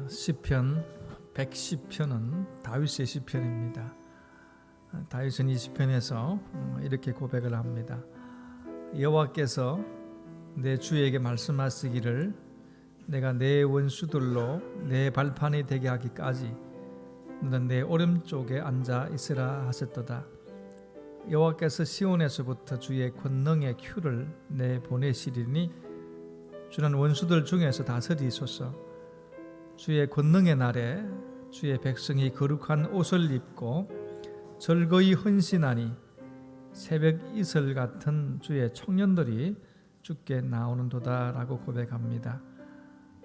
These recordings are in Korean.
시편 110편은 다윗의 시편입니다. 다윗은 이 시편에서 이렇게 고백을 합니다. 여호와께서 내 주에게 말씀하시기를 내가 내 원수들로 내 발판이 되게 하기까지 너는 내 오른쪽에 앉아 있으라 하셨도다. 여호와께서 시온에서부터 주의 권능의 큐를 내 보내시리니 주는 원수들 중에서 다스리소서. 주의 권능의 날에 주의 백성이 거룩한 옷을 입고 즐거이 헌신하니 새벽 이슬 같은 주의 청년들이 주께 나오는도다 라고 고백합니다.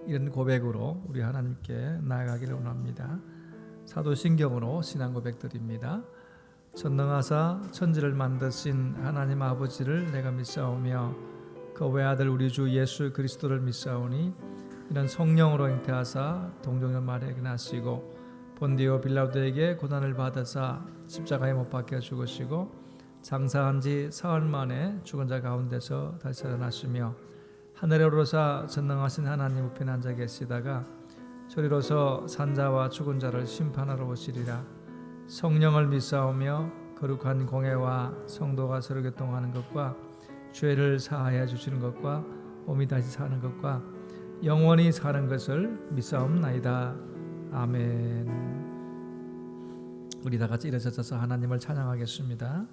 이런 고백으로 우리 하나님께 나아가기를 원합니다. 사도신경으로 신앙 고백드립니다. 전능하사 천지를 만드신 하나님 아버지를 내가 믿사오며 그 외아들 우리 주 예수 그리스도를 믿사오니 이는 성령으로 잉태하사 동정녀 마리아에게 나시고 본디오 빌라도에게 고난을 받으사 십자가에 못 박혀 죽으시고 장사한 지 사흘 만에 죽은 자 가운데서 다시 살아나시며 하늘에 오르사 전능하신 하나님 우편에 앉아 계시다가 저리로서 산자와 죽은 자를 심판하러 오시리라. 성령을 믿사오며 거룩한 공회와 성도가 서로 교통하는 것과 죄를 사하여 주시는 것과 몸이 다시 사는 것과 영원히 사는 것을 믿사옵나이다. 아멘. 우리 다 같이 일어서서 하나님을 찬양하겠습니다.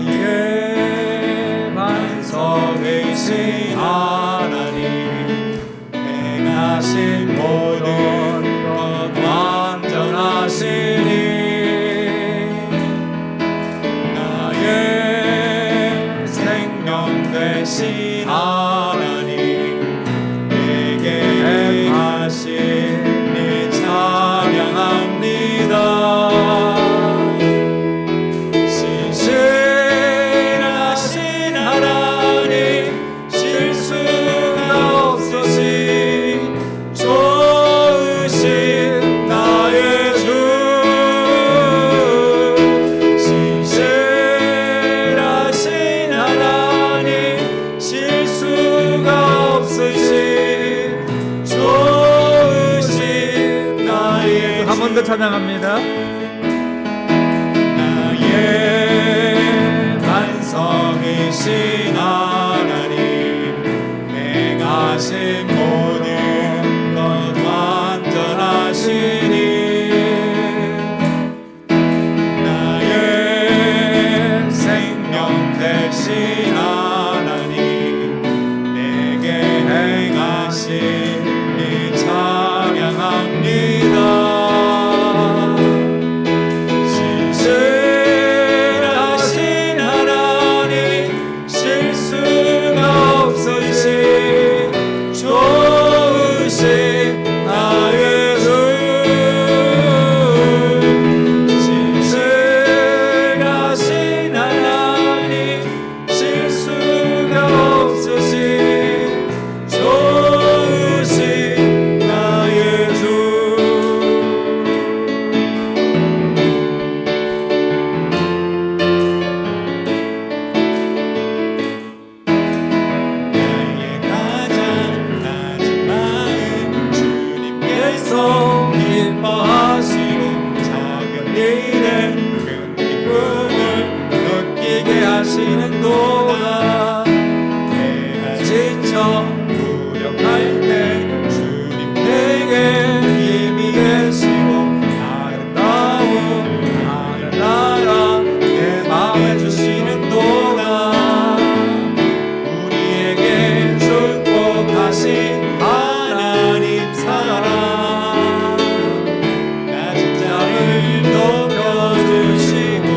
나의 반석이신 하나님 행하신 모든 것 완전하시니 나의 생명 되신 하나님 내게 행하시니 찬양합니다. 신실하신 하나님 실수가 없으신 좋으신 나의 주 신실하신 하나님 실수가 없으신 좋으신 나의 주 한 번 더 찬양합니다. 나의 반석이신 하나님 행하신 모든 것 완전하시니 나의 생명 되신 하나님 내게 행하시니 찬양합니다. 신실하신 하나님 실수가 없으신 좋으신 나의 주 신실하신 하나님 실수가 없으신 좋으신 나의 주 나의 가장 낮은 마음 주님께서 기뻐하시고 작은 일에 큰 기쁨을 느끼게 하시는도다. 내가 지쳐 무력할 때 주님 내게 힘이 되시고 아름다운 하늘나라 내 마음에 주시는도다. 우리에게 축복하신 하나님 사랑 낮은 자를 높여주시고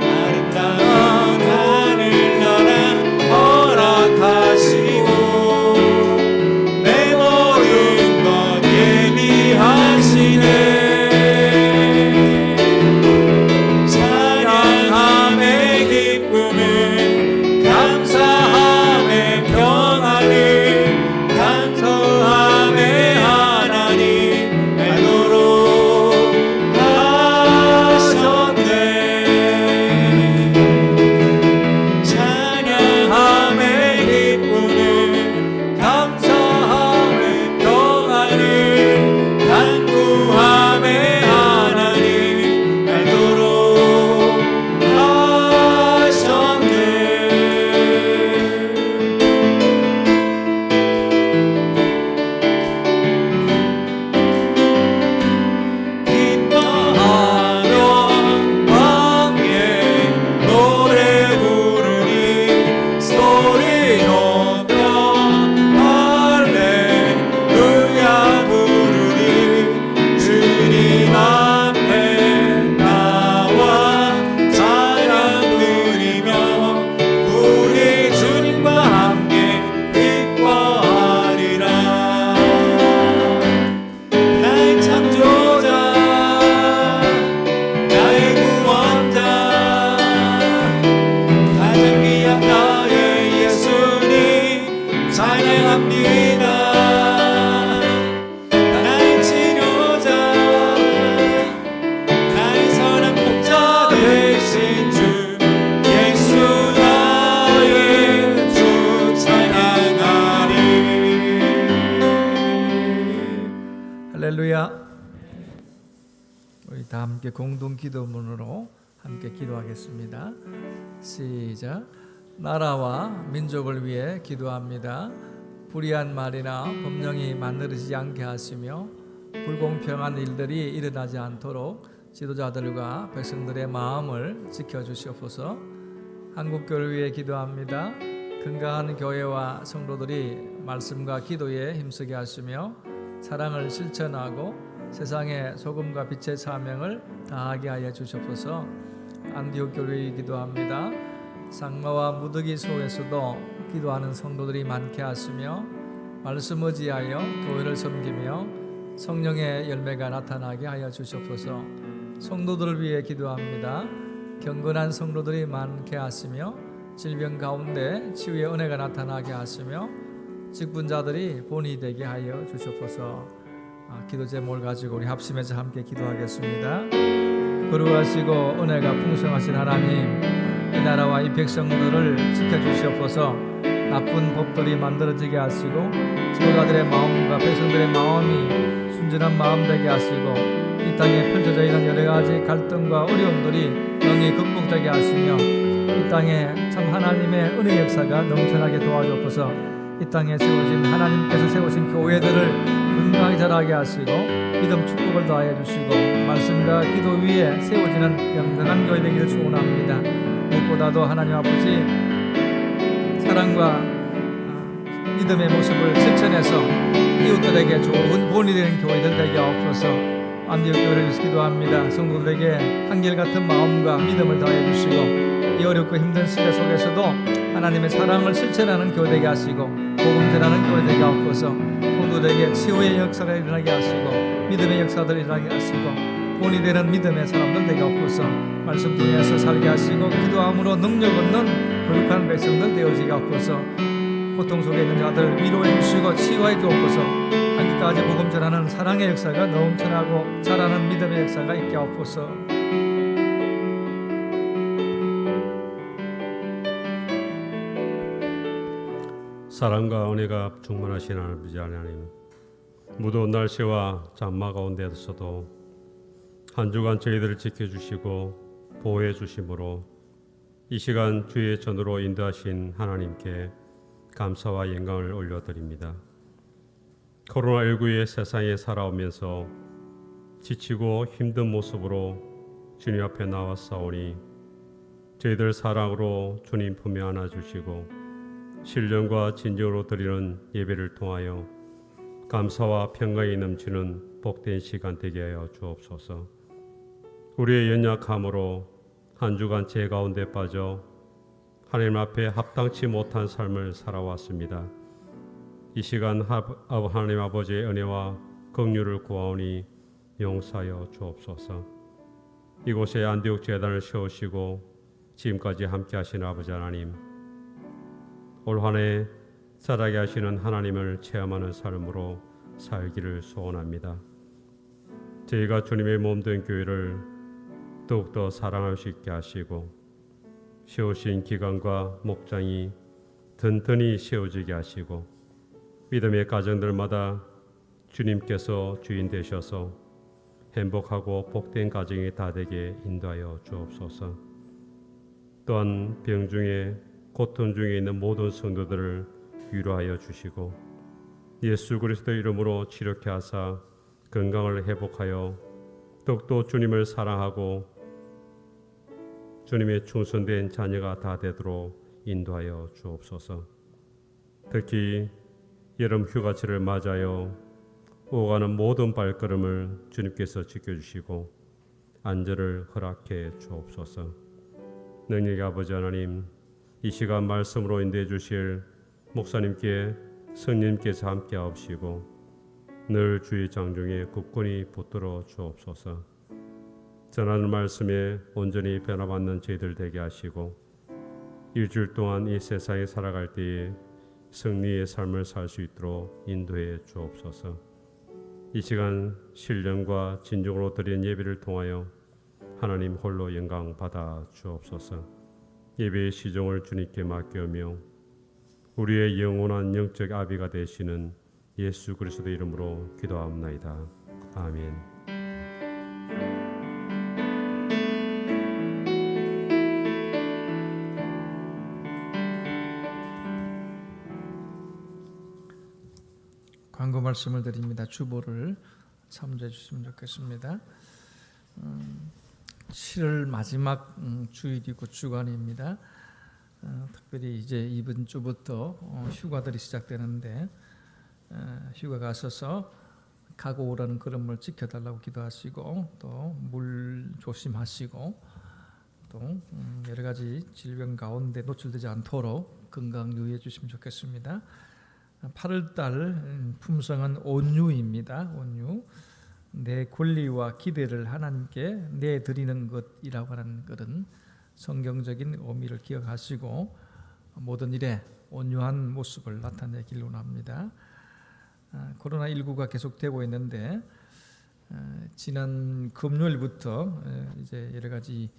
아름다운 하늘나라 다 함께 공동 기도문으로 함께 기도하겠습니다. 시작. 나라와 민족을 위해 기도합니다. 불의한 말이나 법령이 만들어지지 않게 하시며 불공평한 일들이 일어나지 않도록 지도자들과 백성들의 마음을 지켜주시옵소서. 한국교회를 위해 기도합니다. 건강한 교회와 성도들이 말씀과 기도에 힘쓰게 하시며 사랑을 실천하고 세상의 소금과 빛의 사명을 다하게 하여 주시옵소서. 안디옥 교회에 기도합니다. 상마와 무더기 속에서도 기도하는 성도들이 많게 하시며 말씀 의지하여 교회를 섬기며 성령의 열매가 나타나게 하여 주시옵소서. 성도들을 위해 기도합니다. 경건한 성도들이 많게 하시며 질병 가운데 치유의 은혜가 나타나게 하시며 직분자들이 본이 되게 하여 주시옵소서. 기도 제목을 가지고 우리 합심해서 함께 기도하겠습니다. 거룩하시고 은혜가 풍성하신 하나님, 이 나라와 이 백성들을 지켜주시옵소서. 나쁜 법들이 만들어지게 하시고 지도자들의 마음과 백성들의 마음이 순전한 마음 되게 하시고 이 땅에 펼쳐져 있는 여러 가지 갈등과 어려움들이 능히 극복되게 하시며 이 땅에 참 하나님의 은혜 역사가 넘쳐나게 도와주옵소서. 이 땅에 세워진 하나님께서 세우신 교회들을 건강하게 자라게 하시고 믿음 축복을 더하여 주시고 말씀과 기도 위에 세워지는 영원한 교회 되기를 축원합니다. 무엇보다도 하나님 아버지 사랑과 믿음의 모습을 실천해서 이웃들에게 좋은 본이 되는 교회들 되게 하옵소서. 안디옥 교회를 위해서 기도합니다. 성도들에게 한결같은 마음과 믿음을 더해 주시고 이 어렵고 힘든 시대 속에서도 하나님의 사랑을 실천하는 교회 되게 하시고 복음 전하는 교회 되게 하옵소서. 성도들에게 치유의 역사가 일어나게 하시고 믿음의 역사들 일어나게 하시고 본이 되는 믿음의 사람들 되게 하옵소서. 말씀 통해서 살게 하시고 기도함으로 능력 얻는 거룩한 백성들 되어지게 하옵소서. 고통 속에 있는 자들 위로해 주시고 치유해 주옵소서. 하기까지 복음 전하는 사랑의 역사가 넘쳐나고 자라는 믿음의 역사가 있게 하옵소서. 사랑과 은혜가 충만하신 아버지 하나님, 무더운 날씨와 장마 가운데서도 한 주간 저희들을 지켜주시고 보호해 주심으로 이 시간 주의 전으로 인도하신 하나님께 감사와 영광을 올려드립니다. 코로나19의 세상에 살아오면서 지치고 힘든 모습으로 주님 앞에 나왔사오니 저희들 사랑으로 주님 품에 안아주시고 신령과 진정으로 드리는 예배를 통하여 감사와 평강이 넘치는 복된 시간 되게 하여 주옵소서. 우리의 연약함으로 한 주간 죄 가운데 빠져 하나님 앞에 합당치 못한 삶을 살아왔습니다. 이 시간 하나님 아버지의 은혜와 긍휼을 구하오니 용서하여 주옵소서. 이곳에 안디옥 제단을 세우시고 지금까지 함께 하신 아버지 하나님, 올 한 해 살아게 하시는 하나님을 체험하는 삶으로 살기를 소원합니다. 저희가 주님의 몸된 교회를 더욱더 사랑할 수 있게 하시고 세우신 기관과 목장이 든든히 세워지게 하시고 믿음의 가정들마다 주님께서 주인 되셔서 행복하고 복된 가정이 다 되게 인도하여 주옵소서. 또한 병 중에 고통 중에 있는 모든 성도들을 위로하여 주시고 예수 그리스도 이름으로 치료케 하사 건강을 회복하여 더욱더 주님을 사랑하고 주님의 충성된 자녀가 다 되도록 인도하여 주옵소서. 특히 여름 휴가철을 맞아요 오가는 모든 발걸음을 주님께서 지켜주시고 안전을 허락해 주옵소서. 능력의 아버지 하나님, 이 시간 말씀으로 인도해 주실 목사님께 성령님께서 함께 하옵시고 늘 주의 장중에 굳건히 붙들어 주옵소서. 전하는 말씀에 온전히 변화받는 저희들 되게 하시고 일주일 동안 이 세상에 살아갈 때에 승리의 삶을 살 수 있도록 인도해 주옵소서. 이 시간 신령과 진정으로 드린 예배를 통하여 하나님 홀로 영광 받아 주옵소서. 예배의 시종을 주님께 맡겨오며 우리의 영원한 영적 아비가 되시는 예수 그리스도 이름으로 기도하옵나이다. 아멘. 광고 말씀을 드립니다. 주보를 참조해 주시면 좋겠습니다. 7월 마지막 주일이고 주간입니다. 특별히 이제 이번 주부터 휴가들이 시작되는데 휴가 가셔서 가고 오라는 걸음을 지켜달라고 기도하시고 또 물 조심하시고 또 여러 가지 질병 가운데 노출되지 않도록 건강 유의해 주시면 좋겠습니다. 8월달 품성은 온유입니다. 온유. 내 권리와 기대를 하나님께 내드리는 것이라고 하는 것은 성경적인 의미를 기억하시고 모든 일에 온유한 모습을 나타내기를 원합니다. 코로나19가 계속되고 있는데 지난 금요일부터 이제 여러 가지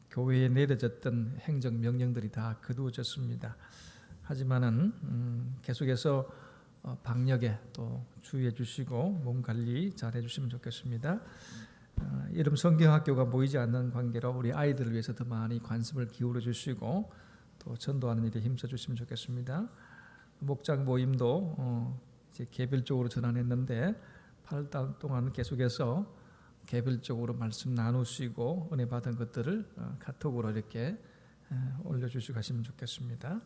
교회에 내려졌던 행정 명령들이 다 거두어졌습니다. 하지만은 계속해서 방역에 또 주의해 주시고 몸 관리 잘 해주시면 좋겠습니다. 이름 성경학교가 모이지 않는 관계로 우리 아이들을 위해서 더 많이 관심을 기울여 주시고 또 전도하는 일에 힘써 주시면 좋겠습니다. 목장 모임도 이제 개별적으로 전환했는데 8달 동안 계속해서 개별적으로 말씀 나누시고 은혜 받은 것들을 카톡으로 이렇게 올려주시고 가시면 좋겠습니다.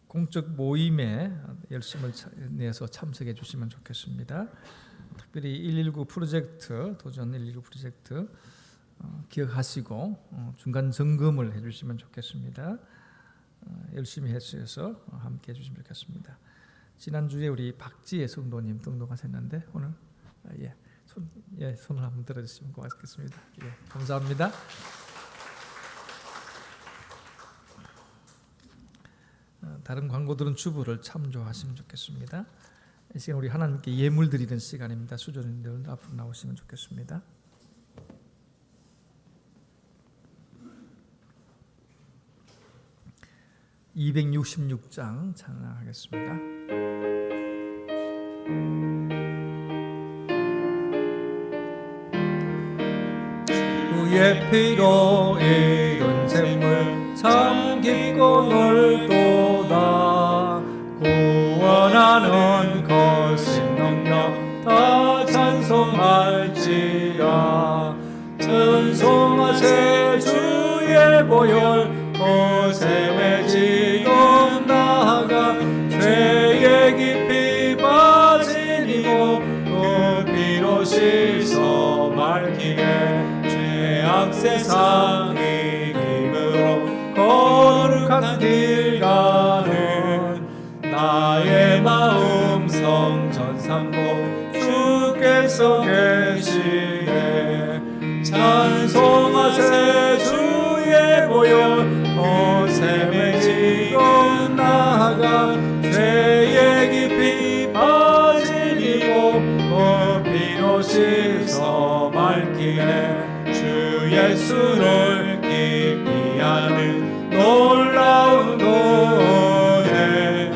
공적 모임에 열심을 내서 참석해 주시면 좋겠습니다. 특별히 119 프로젝트, 도전 119 프로젝트 기억하시고 중간 점검을 해주시면 좋겠습니다. 열심히 해주셔서 함께 해주시면 좋겠습니다. 지난주에 우리 박지혜 성도님 등록하셨는데 오늘 손을 한번 들어주시면 고맙겠습니다. 감사합니다. 다른 광고들은 주부를 참조하시면 좋겠습니다. 이 시간 우리 하나님께 예물 드리는 시간입니다. 수조님들 앞으로 나오시면 좋겠습니다. (266장) 찬양하겠습니다. 주의 피로 이룬 샘물 참 깊고 넓도다. 구원하는 거신 능력 다 찬송할지라. 찬송하세 주의 보혈 거셈에 지금 나아가 죄에 깊이 빠진 이모 그 피로 씻어 맑히네. 죄악 세상이 힘으로 거룩한 길 가는 나의 마음 성전 삼고 주께서 계시네. 찬송하세 주의 보혈 거셈에 지금 나아가 죄에 깊이 빠진 이고 그 피로 씻어 맑히네. 주 예수를 깊이 아는 놀라운 노래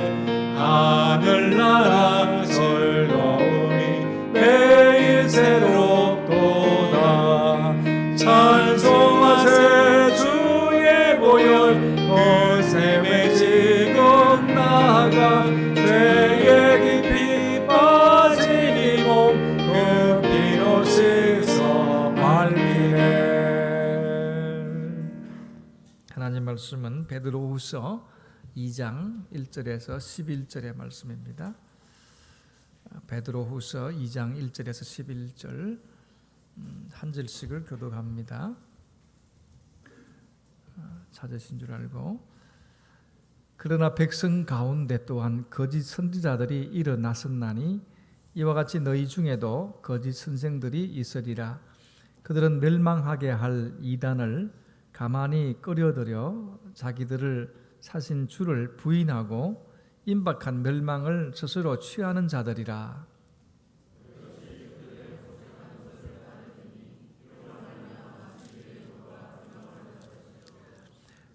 하늘나라 즐거움이 매일 새롭도다. 찬송하세 주의 보혈 거셈에 지금 나아가 죄에 깊이 빠진 이 몸 그 피로 씻어 말리네. 하나님 말씀은 베드로후서 2장 1절에서 11절의 말씀입니다. 베드로후서 2장 1절에서 11절 한 절씩을 교독합니다. 찾으신 줄 알고. 그러나 백성 가운데 또한 거짓 선지자들이 일어났었나니 이와 같이 너희 중에도 거짓 선생들이 있으리라. 그들은 멸망하게 할 이단을 가만히 끌어들여 자기들을 사신 주를 부인하고 임박한 멸망을 스스로 취하는 자들이라.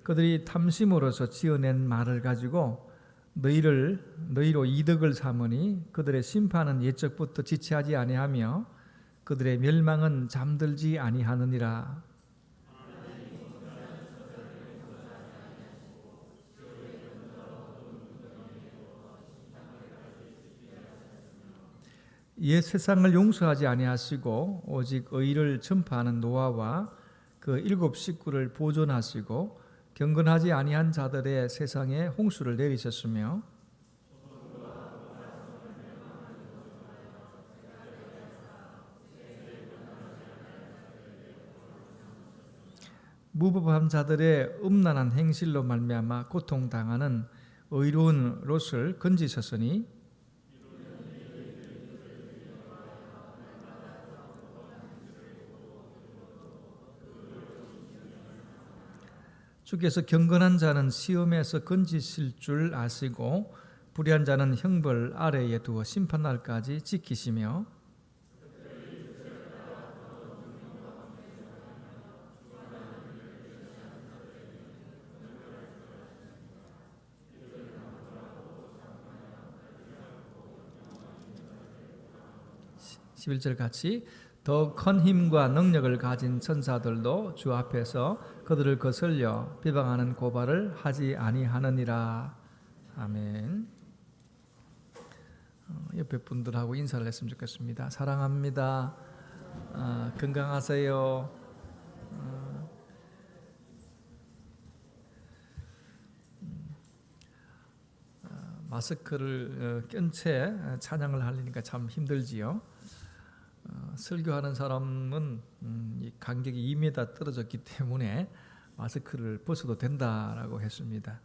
그들이 탐심으로서 지어낸 말을 가지고 너희로 이득을 삼으니 그들의 심판은 옛적부터 지체하지 아니하며 그들의 멸망은 잠들지 아니하느니라. 옛 세상을 용서하지 아니하시고 오직 의를 전파하는 노아와 그 7 식구를 보존하시고 경건하지 아니한 자들의 세상에 홍수를 내리셨으며 무법한 자들의 음란한 행실로 말미암아 고통당하는 의로운 롯을 건지셨으니 주께서 경건한 자는 시험에서 건지실 줄 아시고 불의한 자는 형벌 아래에 두어 심판날까지 지키시며 (11절) 같이 더 큰 힘과 능력을 가진 천사들도 주 앞에서 그들을 거슬려 비방하는 고발을 하지 아니하느니라. 아멘. 옆에 분들하고 인사를 했으면 좋겠습니다. 사랑합니다. 건강하세요. 마스크를 낀 채 찬양을 하려니까 참 힘들지요. 설교하는 사람은 이 간격이 2m 떨어졌기 때문에 마스크를 벗어도 된다라고 했습니다.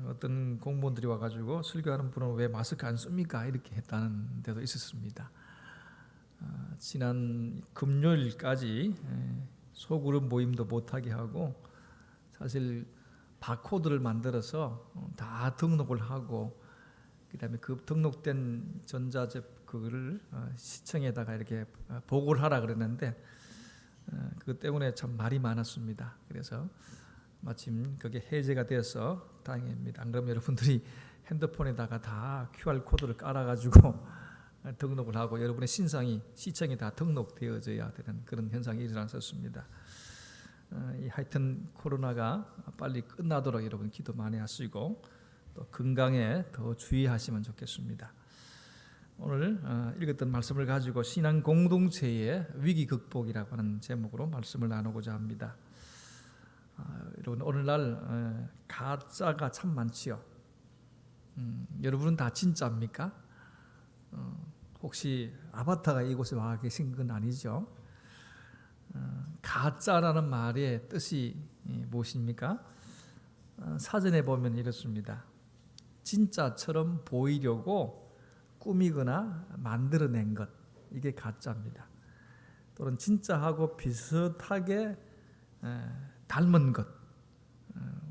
어떤 공무원들이 와가지고 설교하는 분은 왜 마스크 안 씁니까? 이렇게 했다는 데도 있었습니다. 지난 금요일까지 소그룹 모임도 못하게 하고 사실 바코드를 만들어서 다 등록을 하고 그다음에 그 등록된 전자제품 그거를 시청에다가 이렇게 보고를 하라 그랬는데 그것 때문에 참 말이 많았습니다. 그래서 마침 그게 해제가 돼서 다행입니다. 안 그러면 여러분들이 핸드폰에다가 다 QR 코드를 깔아가지고 등록을 하고 여러분의 시청이 다 등록되어져야 되는 그런 현상이 일어났었습니다. 하여튼 코로나가 빨리 끝나도록 여러분 기도 많이 하시고 또 건강에 더 주의하시면 좋겠습니다. 오늘 읽었던 말씀을 가지고 신앙 공동체의 위기 극복이라고 하는 제목으로 말씀을 나누고자 합니다. 여러분 오늘날 가짜가 참 많지요. 여러분은 다 진짜입니까? 혹시 아바타가 이곳에 와 계신 건 아니죠? 가짜라는 말의 뜻이 무엇입니까? 사전에 보면 이렇습니다. 진짜처럼 보이려고 꾸미거나 만들어낸 것, 이게 가짜입니다. 또는 진짜하고 비슷하게 닮은 것.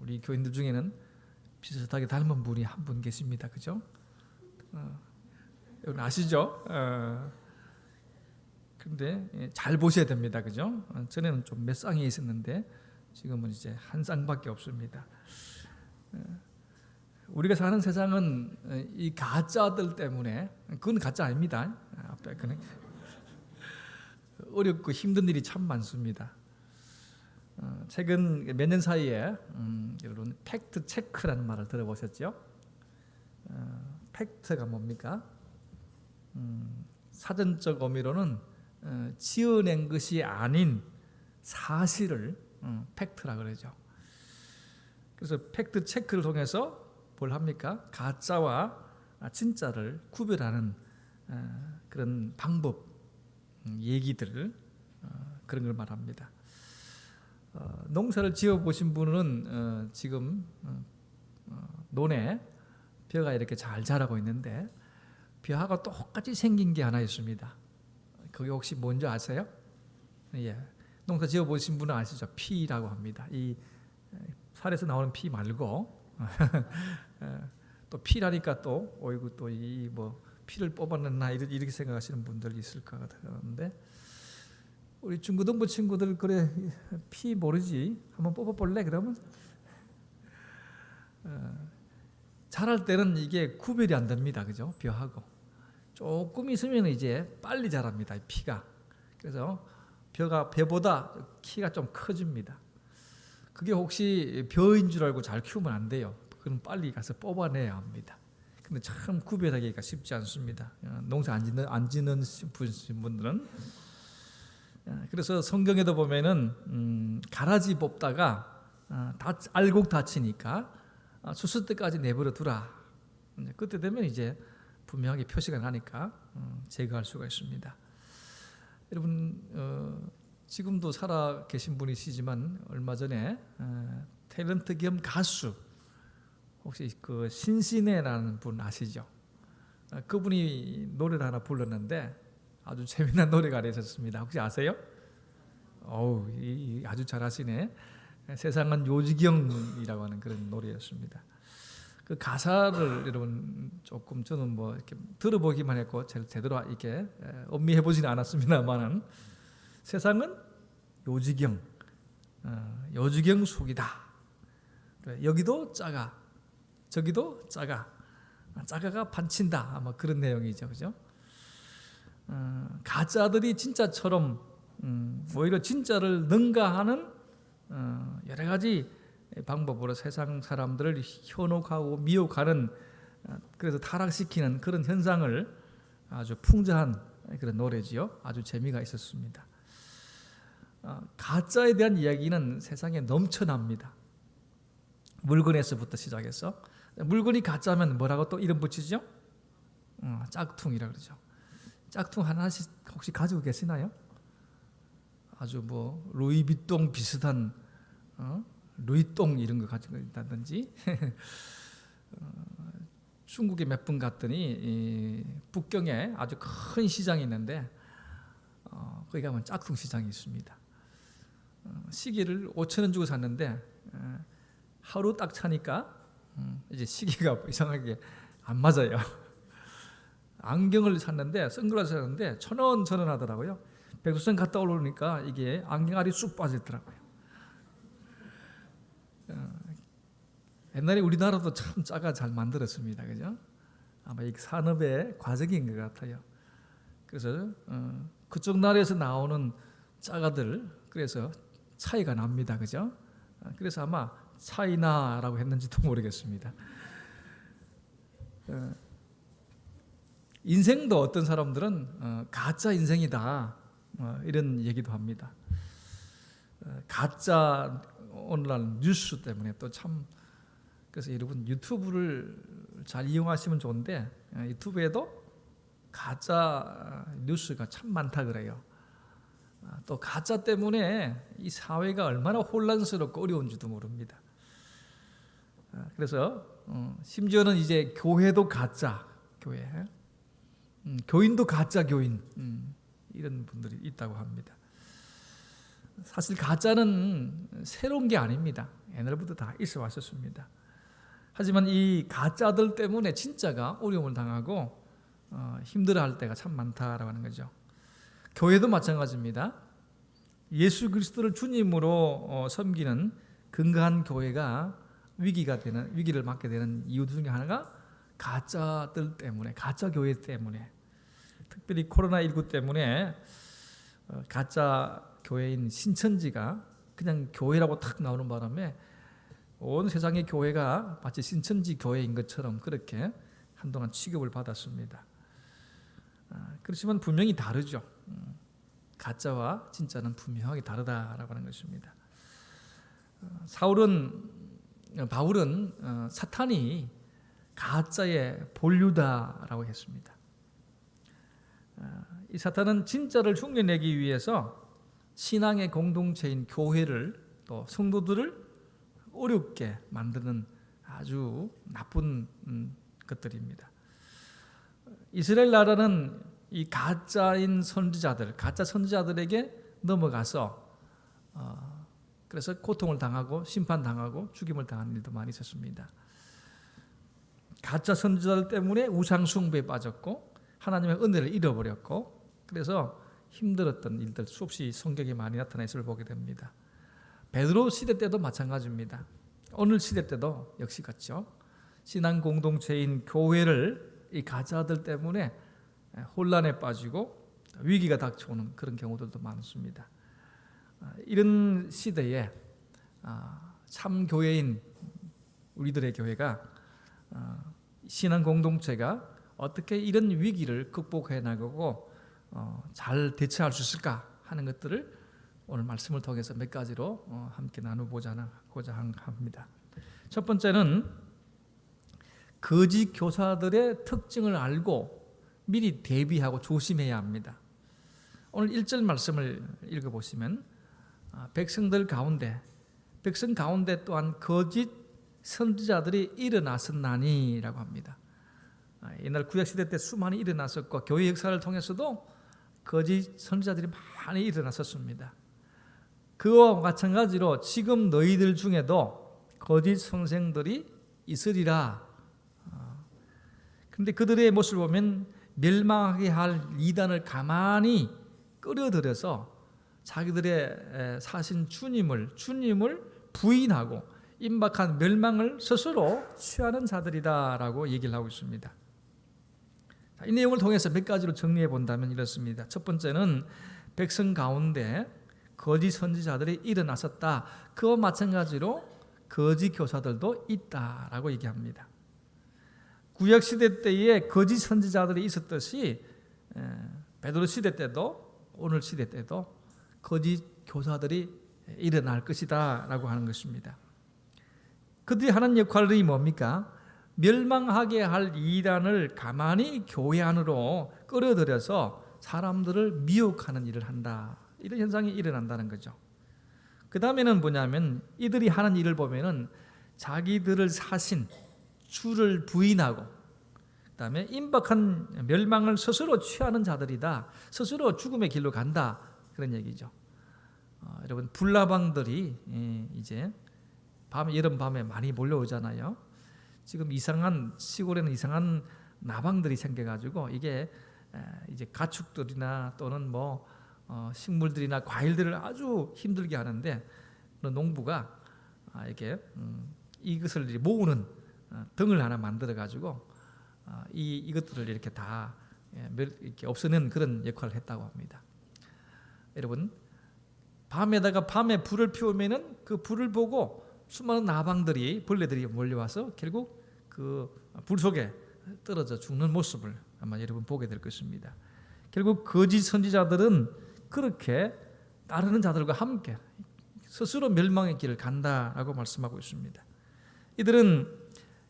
우리 교인들 중에는 비슷하게 닮은 분이 한 분 계십니다. 그죠? 여러분 아시죠? 그런데 잘 보셔야 됩니다. 그죠? 전에는 좀 몇 쌍이 있었는데 지금은 이제 한 쌍밖에 없습니다. 우리가 사는 세상은 이 가짜들 때문에 그건 가짜 아닙니다. 앞에 그냥 어렵고 힘든 일이 참 많습니다. 최근 몇 년 사이에 여러분 팩트 체크라는 말을 들어보셨죠? 팩트가 뭡니까? 사전적 의미로는 지어낸 것이 아닌 사실을 팩트라 그러죠. 그래서 팩트 체크를 통해서 뭘 합니까? 가짜와 진짜를 구별하는 그런 방법, 얘기들 그런 걸 말합니다. 농사를 지어 보신 분은 지금 논에 벼가 이렇게 잘 자라고 있는데 벼하고 똑같이 생긴 게 하나 있습니다. 그게 혹시 뭔지 아세요? 예, 농사 지어 보신 분은 아시죠? 피라고 합니다. 이 살에서 나오는 피 말고 또 피라니까 또 어이구 또 이 뭐 피를 뽑아냈나 이렇게 생각하시는 분들이 있을 것 같은데 우리 중고등부 친구들 그래 피 모르지 한번 뽑아볼래 그러면 자랄 때는 이게 구별이 안 됩니다. 그죠? 벼하고 조금 있으면 이제 빨리 자랍니다. 피가. 그래서 벼보다 키가 좀 커집니다. 그게 혹시 벼인 줄 알고 잘 키우면 안 돼요. 그럼 빨리 가서 뽑아내야 합니다. 근데 참 구별하기가 쉽지 않습니다. 농사 안 짓는 분들은. 그래서 성경에도 보면은 가라지 뽑다가 알곡 다치니까 추수 때까지 내버려 두라. 그때 되면 이제 분명하게 표시가 나니까 제거할 수가 있습니다. 여러분 지금도 살아 계신 분이시지만 얼마 전에 탤런트 겸 가수 혹시 그 신신혜라는 분 아시죠? 그분이 노래를 하나 불렀는데 아주 재미난 노래가 하나 있었습니다. 혹시 아세요? 어우, 아주 잘하시네. 세상은 요지경이라고 하는 그런 노래였습니다. 그 가사를 여러분 조금 저는 뭐 이렇게 들어보기만 했고 제대로 이렇게 음미해 보지는 않았습니다만은 세상은 요지경, 요지경 속이다. 여기도 작아, 저기도 작아, 작아가 반친다. 아마 그런 내용이죠, 그죠? 가짜들이 진짜처럼 오히려 진짜를 능가하는 여러 가지 방법으로 세상 사람들을 현혹하고 미혹하는 그래서 타락시키는 그런 현상을 아주 풍자한 그런 노래지요. 아주 재미가 있었습니다. 가짜에 대한 이야기는 세상에 넘쳐납니다. 물건에서부터 시작해서 물건이 가짜면 뭐라고 또 이름 붙이죠? 짝퉁이라 그러죠. 짝퉁 하나씩 혹시 가지고 계시나요? 아주 뭐 루이비통 비슷한 루이똥 이런 거 가지고 있다든지 중국에 몇 번 갔더니 북경에 아주 큰 시장이 있는데 거기 가면 짝퉁 시장이 있습니다. 시계를 5,000원 주고 샀는데 하루 딱 차니까 이제 시계가 이상하게 안 맞아요. 안경을 샀는데 선글라스 샀는데 1,000원 하더라고요. 백두산 갔다 오니까 이게 안경알이 쑥 빠지더라고요. 옛날에 우리나라도 참 짜가 잘 만들었습니다, 그죠? 아마 이 산업의 과정인 것 같아요. 그래서 그쪽 나라에서 나오는 짜가들 그래서 차이가 납니다, 그죠? 그래서 아마 차이나라고 했는지도 모르겠습니다. 인생도 어떤 사람들은 가짜 인생이다 이런 얘기도 합니다. 가짜 오늘날 뉴스 때문에 또 참 그래서 여러분 유튜브를 잘 이용하시면 좋은데 유튜브에도 가짜 뉴스가 참 많다 그래요. 또 가짜 때문에 이 사회가 얼마나 혼란스럽고 어려운지도 모릅니다. 그래서 심지어는 이제 교회도 가짜 교회, 교인도 가짜 교인 이런 분들이 있다고 합니다. 사실 가짜는 새로운 게 아닙니다. 옛날부터 다 있어 왔었습니다. 하지만 이 가짜들 때문에 진짜가 어려움을 당하고 힘들어할 때가 참 많다라고 하는 거죠. 교회도 마찬가지입니다. 예수 그리스도를 주님으로 섬기는 건강한 교회가 위기를 맞게 되는 이유 중에 하나가 가짜들 때문에, 가짜 교회 때문에, 특별히 코로나19 때문에 가짜 교회인 신천지가 그냥 교회라고 탁 나오는 바람에 온 세상의 교회가 마치 신천지 교회인 것처럼 그렇게 한동안 취급을 받았습니다. 그렇지만 분명히 다르죠. 가짜와 진짜는 분명하게 다르다라고 하는 것입니다. 바울은 사탄이 가짜의 본류다라고 했습니다. 이 사탄은 진짜를 흉내내기 위해서 신앙의 공동체인 교회를 또 성도들을 어렵게 만드는 아주 나쁜 것들입니다. 이스라엘 나라는 이 가짜인 선지자들, 가짜 선지자들에게 넘어가서 그래서 고통을 당하고 심판당하고 죽임을 당하는 일도 많이 있었습니다. 가짜 선지자들 때문에 우상 숭배에 빠졌고 하나님의 은혜를 잃어버렸고 그래서 힘들었던 일들 수없이 성경에 많이 나타나 있음을 보게 됩니다. 베드로 시대 때도 마찬가지입니다. 오늘 시대 때도 역시 같죠. 신앙 공동체인 교회를 이 가짜들 때문에 혼란에 빠지고 위기가 닥쳐오는 그런 경우들도 많습니다. 이런 시대에 참 교회인 우리들의 교회가 신앙 공동체가 어떻게 이런 위기를 극복해 나가고 잘 대처할 수 있을까 하는 것들을 오늘 말씀을 통해서 몇 가지로 함께 나누고자 합니다. 첫 번째는 거짓 교사들의 특징을 알고 미리 대비하고 조심해야 합니다. 오늘 1절 말씀을 읽어보시면 백성 가운데 또한 거짓 선지자들이 일어났었나니라고 합니다. 옛날 구약시대 때 수많이 일어났었고 교회 역사를 통해서도 거짓 선지자들이 많이 일어났었습니다. 그와 마찬가지로 지금 너희들 중에도 거짓 선생들이 있으리라. 그런데 그들의 모습을 보면 멸망하게 할 이단을 가만히 끌어들여서 자기들의 사신 주님을 부인하고 임박한 멸망을 스스로 취하는 자들이다라고 얘기를 하고 있습니다. 이 내용을 통해서 몇 가지로 정리해 본다면 이렇습니다. 첫 번째는 백성 가운데 거짓 선지자들이 일어났었다. 그와 마찬가지로 거짓 교사들도 있다라고 얘기합니다. 구약 시대 때에 거짓 선지자들이 있었듯이 베드로 시대 때도 오늘 시대 때도 거짓 교사들이 일어날 것이다라고 하는 것입니다. 그들이 하는 역할이 뭡니까? 멸망하게 할 이단을 가만히 교회 안으로 끌어들여서 사람들을 미혹하는 일을 한다. 이런 현상이 일어난다는 거죠. 그 다음에는 뭐냐면 이들이 하는 일을 보면은 자기들을 사신 주를 부인하고 그 다음에 임박한 멸망을 스스로 취하는 자들이다. 스스로 죽음의 길로 간다. 그런 얘기죠. 여러분 불나방들이 이제 여름 밤에 많이 몰려오잖아요. 지금 시골에는 이상한 나방들이 생겨가지고 이게 이제 가축들이나 또는 식물들이나 과일들을 아주 힘들게 하는데 농부가 이렇게 이것을 모으는 등을 하나 만들어 가지고 이것들을 이렇게 다 이렇게 없애는 그런 역할을 했다고 합니다. 여러분 밤에 불을 피우면은 그 불을 보고 수많은 나방들이 벌레들이 몰려와서 결국 그 불 속에 떨어져 죽는 모습을 아마 여러분 보게 될 것입니다. 결국 거짓 선지자들은 그렇게 따르는 자들과 함께 스스로 멸망의 길을 간다라고 말씀하고 있습니다. 이들은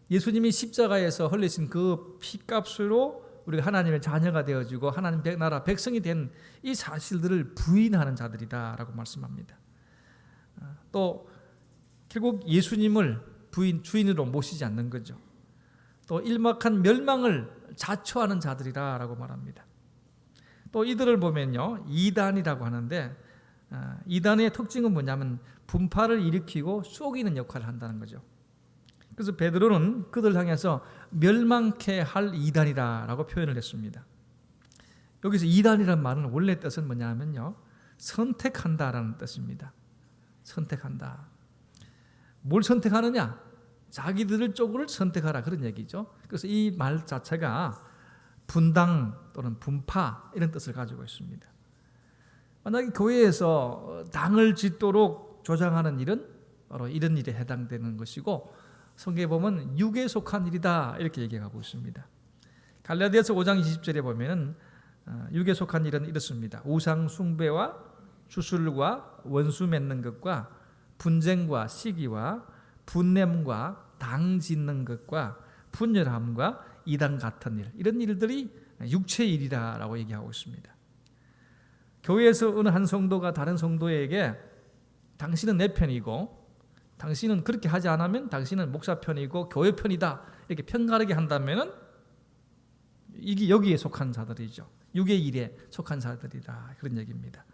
예수님이 십자가에서 흘리신 그 피값으로 우리가 하나님의 자녀가 되어지고 하나님 나라 백성이 된 이 사실들을 부인하는 자들이다라고 말씀합니다. 또 결국 예수님을 주인으로 모시지 않는 거죠. 또 일막한 멸망을 자초하는 자들이라고 말합니다. 또 이들을 보면요, 이단이라고 하는데 이단의 특징은 뭐냐면 분파를 일으키고 속이는 역할을 한다는 거죠. 그래서 베드로는 그들 향해서 멸망케 할 이단이라고 표현을 했습니다. 여기서 이단이라는 말은 원래 뜻은 뭐냐면요, 선택한다라는 뜻입니다. 선택한다. 뭘 선택하느냐? 자기들 쪽을 선택하라 그런 얘기죠. 그래서 이 말 자체가 분당 또는 분파 이런 뜻을 가지고 있습니다. 만약에 교회에서 당을 짓도록 조장하는 일은 바로 이런 일에 해당되는 것이고 성경에 보면 육에 속한 일이다 이렇게 얘기하고 있습니다. 갈라디아서 5장 20절에 보면은 육에 속한 일은 이렇습니다. 우상 숭배와 주술과 원수 맺는 것과 분쟁과 시기와 분냄과 당 짓는 것과 분열함과 이단 같은 일, 이런 일들이 육체의 일이라고 얘기하고 있습니다. 교회에서 어느 한 성도가 다른 성도에게 당신은 내 편이고 당신은 그렇게 하지 않으면 당신은 목사 편이고 교회 편이다 이렇게 편가르게 한다면은 이게 여기에 속한 자들이죠. 육의 일에 속한 자들이다 그런 얘기입니다.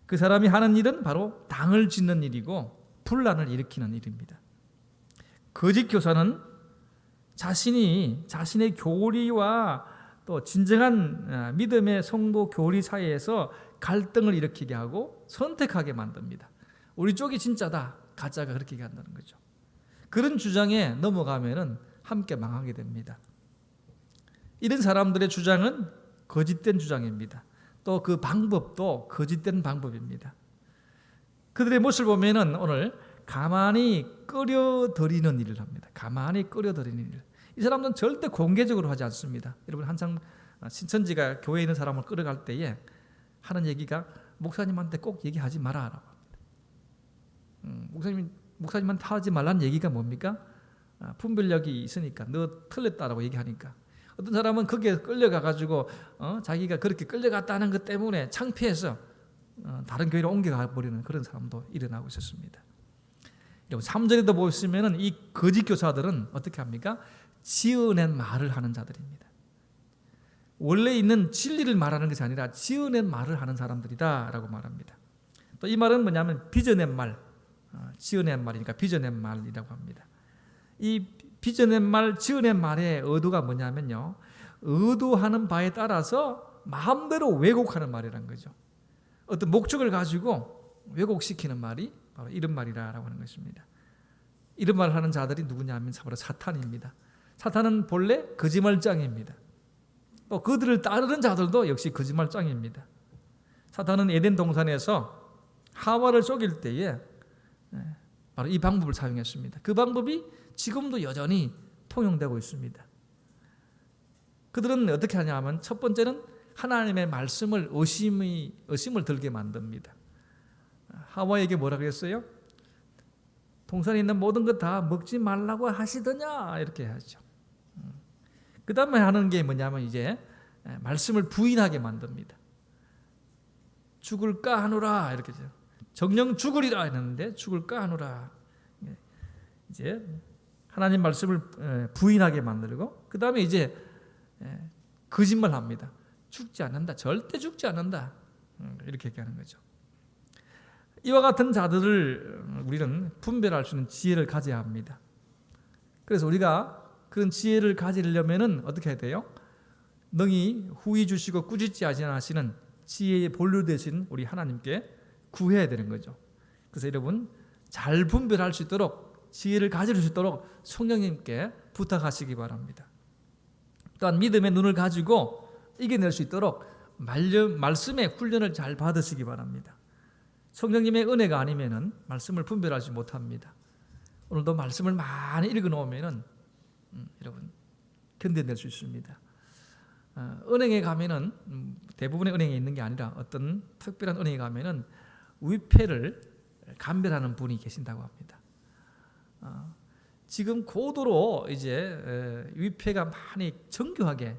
그 사람이 하는 일은 바로 당을 짓는 일이고 분란을 일으키는 일입니다. 거짓 교사는 자신의 교리와 또 진정한 믿음의 성도 교리 사이에서 갈등을 일으키게 하고 선택하게 만듭니다. 우리 쪽이 진짜다, 가짜가 그렇게 얘기한다는 거죠. 그런 주장에 넘어가면은 함께 망하게 됩니다. 이런 사람들의 주장은 거짓된 주장입니다. 또 그 방법도 거짓된 방법입니다. 그들의 모습을 보면은 오늘 가만히 끌어들이는 일을 합니다. 가만히 끌어들이는 일. 이 사람들은 절대 공개적으로 하지 않습니다. 여러분 항상 신천지가 교회에 있는 사람을 끌어갈 때에 하는 얘기가 목사님한테 꼭 얘기하지 마라. 목사님한테 하지 말라는 얘기가 뭡니까? 분별력이 있으니까, 너 틀렸다라고 얘기하니까. 어떤 사람은 거기에 끌려가가지고 자기가 그렇게 끌려갔다는 것 때문에 창피해서 다른 교회로 옮겨가 버리는 그런 사람도 일어나고 있었습니다. 3절에도 보시면은 이 거짓 교사들은 어떻게 합니까? 지어낸 말을 하는 자들입니다. 원래 있는 진리를 말하는 것이 아니라 지어낸 말을 하는 사람들이다라고 말합니다. 또 이 말은 뭐냐면 빚어낸 말, 지어낸 말이니까 빚어낸 말이라고 합니다. 이 빚어낸 말, 지어낸 말의 의도가 뭐냐면요, 의도하는 바에 따라서 마음대로 왜곡하는 말이라는 거죠. 어떤 목적을 가지고 왜곡시키는 말이 바로 이런 말이라고 하는 것입니다. 이런 말을 하는 자들이 누구냐면 바로 사탄입니다. 사탄은 본래 거짓말장입니다. 또 그들을 따르는 자들도 역시 거짓말장입니다. 사탄은 에덴 동산에서 하와를 속일 때에 바로 이 방법을 사용했습니다. 그 방법이 지금도 여전히 통용되고 있습니다. 그들은 어떻게 하냐면 첫 번째는 하나님의 말씀을 의심을 들게 만듭니다. 하와에게 뭐라 그랬어요? 동산에 있는 모든 것 다 먹지 말라고 하시더냐 이렇게 하죠. 그 다음에 하는 게 뭐냐면 이제 말씀을 부인하게 만듭니다. 죽을까 하노라 이렇게 해요. 정녕 죽으리라 했는데 죽을까 하노라. 이제 하나님 말씀을 부인하게 만들고 그 다음에 이제 거짓말합니다. 죽지 않는다. 절대 죽지 않는다. 이렇게 얘기하는 거죠. 이와 같은 자들을 우리는 분별할 수 있는 지혜를 가져야 합니다. 그래서 우리가 그 지혜를 가지려면은 어떻게 해야 돼요? 능히 후히 주시고 꾸짖지 아니하시는 지혜의 본류 되신 우리 하나님께 구해야 되는 거죠. 그래서 여러분 잘 분별할 수 있도록 지혜를 가질 수 있도록 성령님께 부탁하시기 바랍니다. 또한 믿음의 눈을 가지고 이겨낼 수 있도록 말씀의 훈련을 잘 받으시기 바랍니다. 성령님의 은혜가 아니면은 말씀을 분별하지 못합니다. 오늘도 말씀을 많이 읽어놓으면은 여러분 견뎌낼 수 있습니다. 은행에 가면은 대부분의 은행에 있는 게 아니라 어떤 특별한 은행에 가면은 위패를 감별하는 분이 계신다고 합니다. 지금 고도로 이제 위패가 많이 정교하게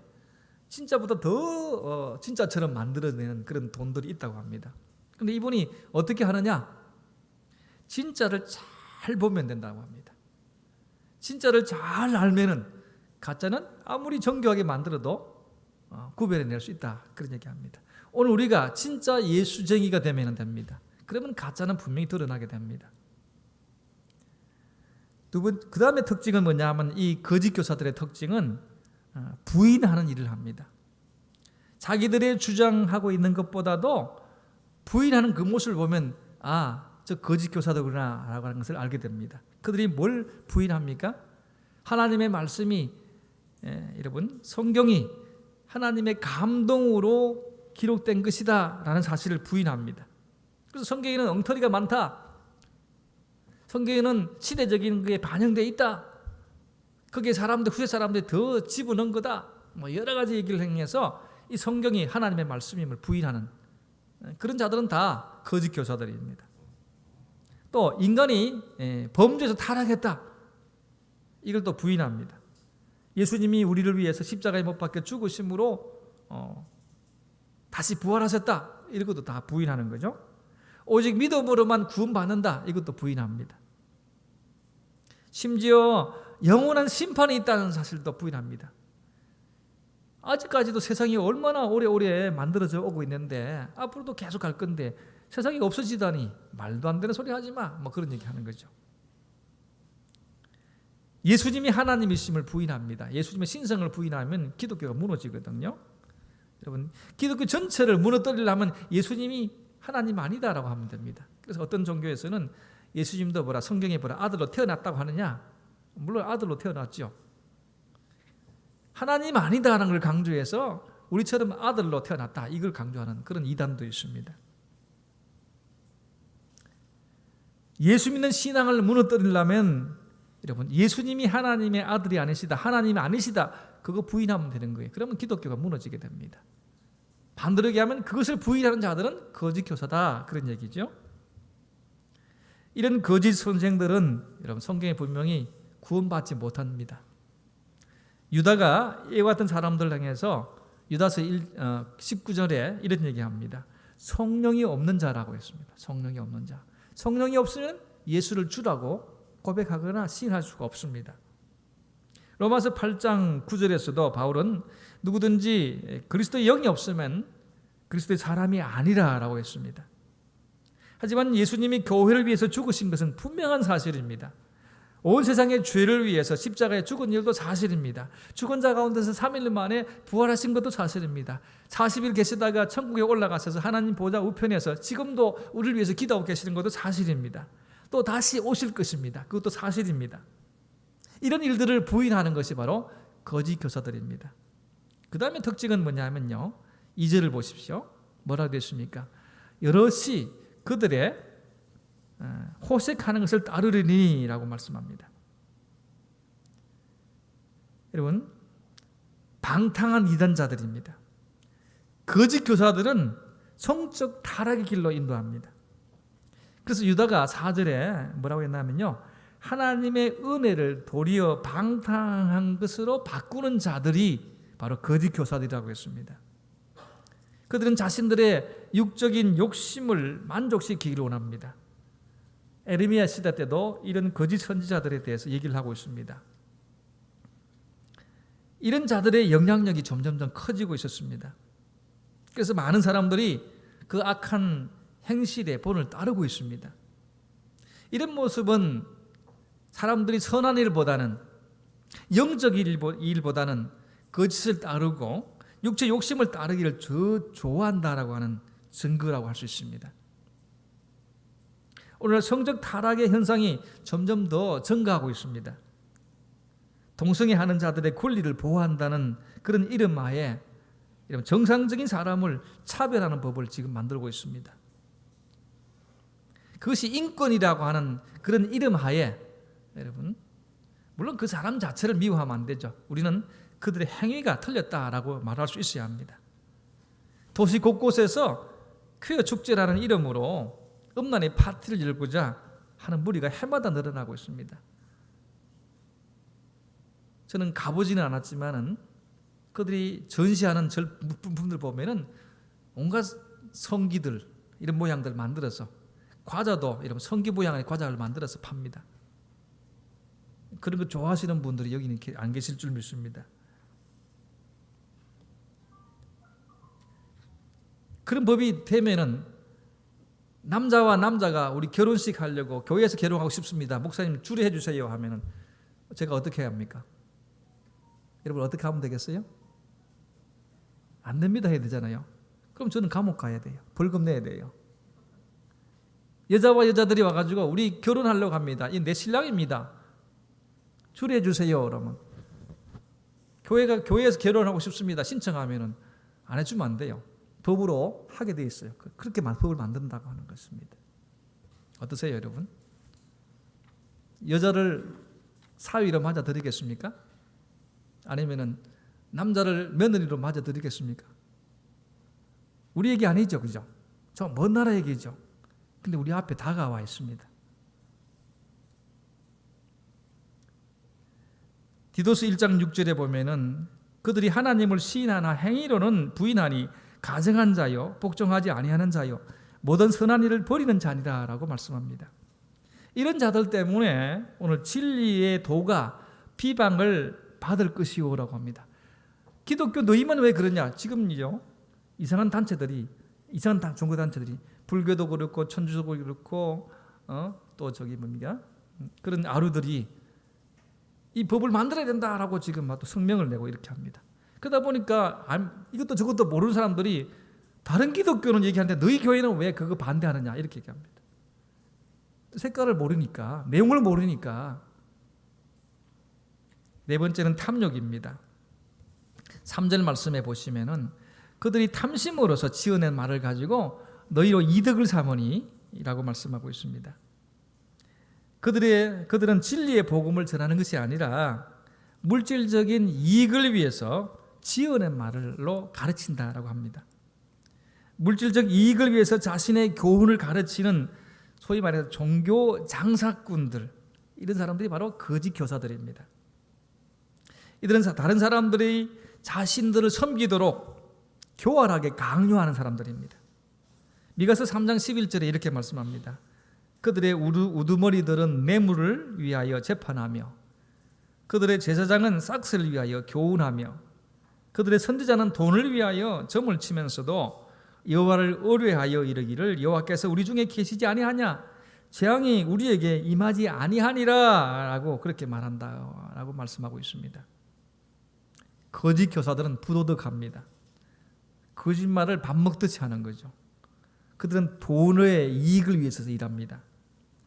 진짜보다 더 진짜처럼 만들어내는 그런 돈들이 있다고 합니다. 그런데 이분이 어떻게 하느냐? 진짜를 잘 보면 된다고 합니다. 진짜를 잘 알면은 가짜는 아무리 정교하게 만들어도 구별해낼 수 있다. 그런 얘기합니다. 오늘 우리가 진짜 예수쟁이가 되면 됩니다. 그러면 가짜는 분명히 드러나게 됩니다. 그 다음에 특징은 뭐냐면 이 거짓 교사들의 특징은 부인하는 일을 합니다. 자기들의 주장하고 있는 것보다도 부인하는 그 모습을 보면 저 거짓 교사들구나 라고 하는 것을 알게 됩니다. 그들이 뭘 부인합니까? 하나님의 말씀이 여러분 성경이 하나님의 감동으로 기록된 것이다 라는 사실을 부인합니다. 그래서 성경에는 엉터리가 많다. 성경에는 시대적인 것에 반영되어 있다. 거기에 후세 사람들이 더 집어넣은 거다. 여러 가지 얘기를 행해서 이 성경이 하나님의 말씀임을 부인하는 그런 자들은 다 거짓 교사들입니다. 또 인간이 범죄에서 타락했다. 이걸 또 부인합니다. 예수님이 우리를 위해서 십자가에 못 박혀 죽으심으로 다시 부활하셨다. 이것도 다 부인하는 거죠. 오직 믿음으로만 구원받는다. 이것도 부인합니다. 심지어 영원한 심판이 있다는 사실도 부인합니다. 아직까지도 세상이 얼마나 오래오래 만들어져 오고 있는데 앞으로도 계속 갈 건데 세상이 없어지다니 말도 안 되는 소리 하지 마. 그런 얘기 하는 거죠. 예수님이 하나님이심을 부인합니다. 예수님의 신성을 부인하면 기독교가 무너지거든요. 여러분 기독교 전체를 무너뜨리려면 예수님이 하나님 아니다라고 하면 됩니다. 그래서 어떤 종교에서는 예수님도 성경에 아들로 태어났다고 하느냐? 물론 아들로 태어났죠. 하나님 아니다라는 걸 강조해서 우리처럼 아들로 태어났다 이걸 강조하는 그런 이단도 있습니다. 예수 믿는 신앙을 무너뜨리려면 여러분, 예수님이 하나님의 아들이 아니시다, 하나님이 아니시다, 그거 부인하면 되는 거예요. 그러면 기독교가 무너지게 됩니다. 반대로 얘기하면 그것을 부인하는 자들은 거짓 교사다, 그런 얘기죠. 이런 거짓 선생들은 여러분 성경에 분명히 구원받지 못합니다. 유다가 이와 같은 사람들 향해서 유다서 19절에 이런 얘기합니다. 성령이 없는 자라고 했습니다. 성령이 없는 자. 성령이 없으면 예수를 주라고 고백하거나 시인할 수가 없습니다. 로마서 8장 9절에서도 바울은 누구든지 그리스도의 영이 없으면 그리스도의 사람이 아니라라고 했습니다. 하지만 예수님이 교회를 위해서 죽으신 것은 분명한 사실입니다. 온 세상의 죄를 위해서 십자가에 죽은 일도 사실입니다. 죽은 자 가운데서 3일 만에 부활하신 것도 사실입니다. 40일 계시다가 천국에 올라가셔서 하나님 보좌 우편에서 지금도 우리를 위해서 기도하고 계시는 것도 사실입니다. 또 다시 오실 것입니다. 그것도 사실입니다. 이런 일들을 부인하는 것이 바로 거짓 교사들입니다. 그 다음에 특징은 뭐냐면요, 2절을 보십시오. 뭐라고 되어 있습니까? 여럿이 그들의 호색하는 것을 따르리니 라고 말씀합니다. 여러분, 방탕한 이단자들입니다. 거짓 교사들은 성적 타락의 길로 인도합니다. 그래서 유다가 4절에 뭐라고 했냐면요, 하나님의 은혜를 도리어 방탕한 것으로 바꾸는 자들이 바로 거짓 교사들이라고 했습니다. 그들은 자신들의 육적인 욕심을 만족시키기를 원합니다. 에르미야 시대 때도 이런 거짓 선지자들에 대해서 얘기를 하고 있습니다. 이런 자들의 영향력이 점점점 커지고 있었습니다. 그래서 많은 사람들이 그 악한 행실의 본을 따르고 있습니다. 이런 모습은 사람들이 선한 일보다는, 영적 일보다는 거짓을 따르고 육체 욕심을 따르기를 더 좋아한다라고 하는 증거라고 할 수 있습니다. 오늘 성적 타락의 현상이 점점 더 증가하고 있습니다. 동성애하는 자들의 권리를 보호한다는 그런 이름 하에 정상적인 사람을 차별하는 법을 지금 만들고 있습니다. 그것이 인권이라고 하는 그런 이름 하에, 여러분, 물론 그 사람 자체를 미워하면 안 되죠. 우리는 그들의 행위가 틀렸다라고 말할 수 있어야 합니다. 도시 곳곳에서 퀴어 축제라는 이름으로 음란의 파티를 열고자 하는 무리가 해마다 늘어나고 있습니다. 저는 가보지는 않았지만은 그들이 전시하는 물품들 보면은 온갖 성기들, 이런 모양들 만들어서, 과자도 이런 성기 모양의 과자를 만들어서 팝니다. 그런 거 좋아하시는 분들이 여기는 안 계실 줄 믿습니다. 그런 법이 되면은 남자와 남자가 우리 결혼식 하려고 교회에서 결혼하고 싶습니다, 목사님 주례해 주세요 하면은 제가 어떻게 해야 합니까? 여러분 어떻게 하면 되겠어요? 안 됩니다 해야 되잖아요. 그럼 저는 감옥 가야 돼요. 벌금 내야 돼요. 여자와 여자들이 와가지고 우리 결혼하려고 합니다. 이 내 신랑입니다, 주례해 주세요 그러면 교회에서 결혼하고 싶습니다 신청하면은 안 해주면 안 돼요. 법으로 하게 돼 있어요. 그렇게 법을 만든다고 하는 것입니다. 어떠세요 여러분? 여자를 사위로 맞아드리겠습니까? 아니면은 남자를 며느리로 맞아드리겠습니까? 우리 얘기 아니죠, 그죠? 저 먼 나라 얘기죠. 근데 우리 앞에 다가와 있습니다. 디도스 1장 6절에 보면은 그들이 하나님을 시인하나 행위로는 부인하니 가증한 자요 복종하지 아니하는 자요 모든 선한 일을 버리는 자니라라고 말씀합니다. 이런 자들 때문에 오늘 진리의 도가 비방을 받을 것이오라고 합니다. 기독교 너희만 왜 그러냐? 지금요 이상한 단체들이, 이상한 종교 단체들이, 불교도 그렇고 천주교도 그렇고 또 저기 뭡니까? 그런 아루들이 이 법을 만들어야 된다라고 지금 또 성명을 내고 이렇게 합니다. 그러다 보니까 이것도 저것도 모르는 사람들이 다른 기독교는 얘기하는데 너희 교회는 왜 그거 반대하느냐 이렇게 얘기합니다. 색깔을 모르니까, 내용을 모르니까. 네 번째는 탐욕입니다. 3절 말씀에 보시면은 그들이 탐심으로서 지어낸 말을 가지고 너희로 이득을 삼으니 라고 말씀하고 있습니다. 그들은 진리의 복음을 전하는 것이 아니라 물질적인 이익을 위해서 지어낸 말로 가르친다라고 합니다. 물질적 이익을 위해서 자신의 교훈을 가르치는 소위 말해서 종교 장사꾼들, 이런 사람들이 바로 거짓 교사들입니다. 이들은 다른 사람들이 자신들을 섬기도록 교활하게 강요하는 사람들입니다. 미가서 3장 11절에 이렇게 말씀합니다. 그들의 우두머리들은 뇌물을 위하여 재판하며 그들의 제사장은 싹스를 위하여 교훈하며 그들의 선지자는 돈을 위하여 점을 치면서도 여호와를 의뢰하여 이르기를 여호와께서 우리 중에 계시지 아니하냐, 재앙이 우리에게 임하지 아니하니라 라고 그렇게 말한다라고 말씀하고 있습니다. 거짓 교사들은 부도덕합니다. 거짓말을 밥 먹듯이 하는 거죠. 그들은 돈의 이익을 위해서 일합니다.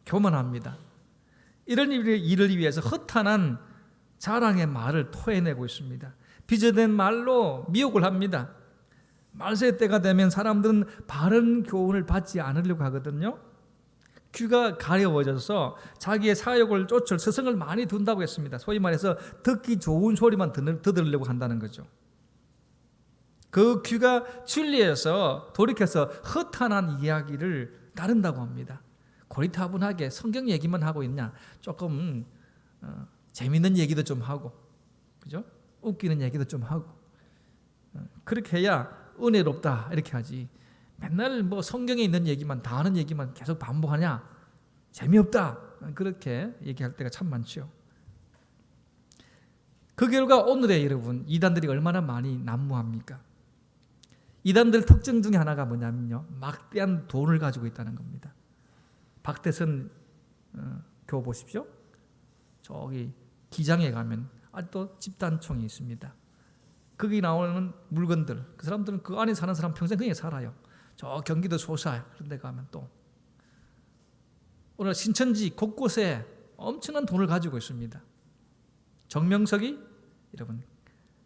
교만합니다. 이런 일을 위해서 허탄한 자랑의 말을 토해내고 있습니다. 빚어낸 말로 미혹을 합니다. 말세의 때가 되면 사람들은 바른 교훈을 받지 않으려고 하거든요. 귀가 가려워져서 자기의 사욕을 쫓을 스승을 많이 둔다고 했습니다. 소위 말해서 듣기 좋은 소리만 들으려고 한다는 거죠. 그 귀가 진리에서 돌이켜서 허탄한 이야기를 따른다고 합니다. 고리타분하게 성경 얘기만 하고 있냐, 조금 재밌는 얘기도 좀 하고, 그죠? 웃기는 얘기도 좀 하고, 그렇게 해야 은혜롭다 이렇게 하지. 맨날 뭐 성경에 있는 얘기만, 다 아는 얘기만 계속 반복하냐, 재미없다, 그렇게 얘기할 때가 참 많죠. 그 결과 오늘의 여러분, 이단들이 얼마나 많이 난무합니까? 이단들 특징 중에 하나가 뭐냐면요, 막대한 돈을 가지고 있다는 겁니다. 박대선 교회 보십시오. 저기 기장에 가면 아직도 집단총이 있습니다. 거기 나오는 물건들, 그 사람들은 그 안에 사는 사람 평생 그냥 살아요. 저 경기도 소사 그런 데 가면 또 오늘 신천지 곳곳에 엄청난 돈을 가지고 있습니다. 정명석이 여러분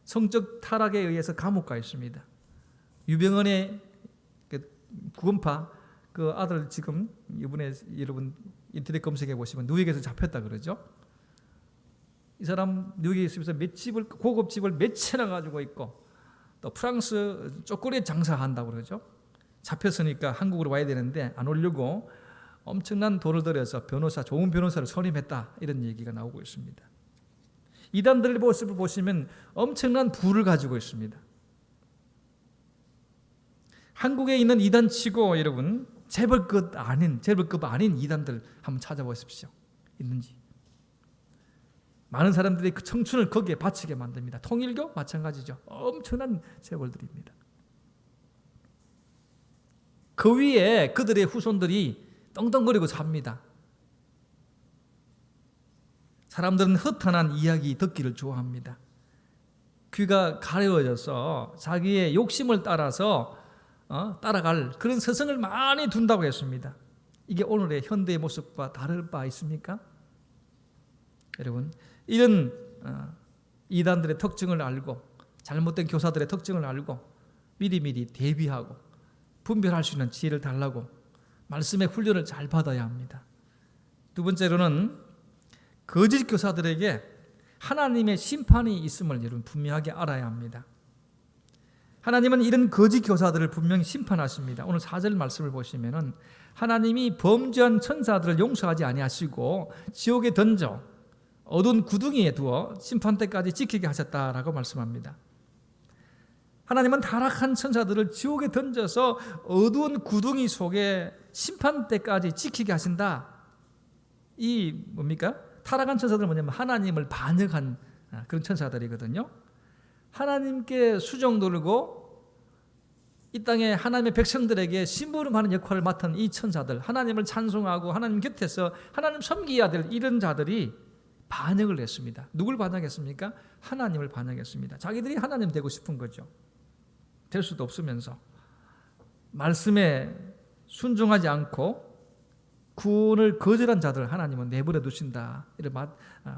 성적 타락에 의해서 감옥 가 있습니다. 유병헌의 구원파 그 아들 지금 이번에 여러분 인터넷 검색해 보시면 뉴욕에서 잡혔다 그러죠. 이 사람 뉴욕에 있으면서 고급 집을 몇 채나 가지고 있고 또 프랑스 초콜릿 장사한다고 그러죠. 잡혔으니까 한국으로 와야 되는데 안 오려고 엄청난 돈을 들여서 좋은 변호사를 선임했다, 이런 얘기가 나오고 있습니다. 이단들 모습을 보시면 엄청난 부를 가지고 있습니다. 한국에 있는 이단치고 여러분 재벌급 아닌 이단들 한번 찾아보십시오. 있는지. 많은 사람들이 그 청춘을 거기에 바치게 만듭니다. 통일교 마찬가지죠. 엄청난 재벌들입니다. 그 위에 그들의 후손들이 떵떵거리고 삽니다. 사람들은 허탄한 이야기 듣기를 좋아합니다. 귀가 가려워져서 자기의 욕심을 따라서 따라갈 그런 스승을 많이 둔다고 했습니다. 이게 오늘의 현대의 모습과 다를 바 있습니까? 여러분, 이런 이단들의 특징을 알고 잘못된 교사들의 특징을 알고 미리미리 대비하고 분별할 수 있는 지혜를 달라고 말씀의 훈련을 잘 받아야 합니다. 두 번째로는 거짓 교사들에게 하나님의 심판이 있음을 여러분 분명하게 알아야 합니다. 하나님은 이런 거짓 교사들을 분명히 심판하십니다. 오늘 4절 말씀을 보시면은 하나님이 범죄한 천사들을 용서하지 아니하시고 지옥에 던져 어두운 구덩이에 두어 심판 때까지 지키게 하셨다라고 말씀합니다. 하나님은 타락한 천사들을 지옥에 던져서 어두운 구덩이 속에 심판 때까지 지키게 하신다. 이 뭡니까? 타락한 천사들은 뭐냐면 하나님을 반역한 그런 천사들이거든요. 하나님께 수종 돌고 이 땅에 하나님의 백성들에게 심부름하는 역할을 맡은 이 천사들, 하나님을 찬송하고 하나님 곁에서 하나님 섬기어야 될 이런 자들이 반역을 했습니다. 누굴 반역했습니까? 하나님을 반역했습니다. 자기들이 하나님 되고 싶은 거죠. 될 수도 없으면서 말씀에 순종하지 않고 구원을 거절한 자들 하나님은 내버려 두신다. 이런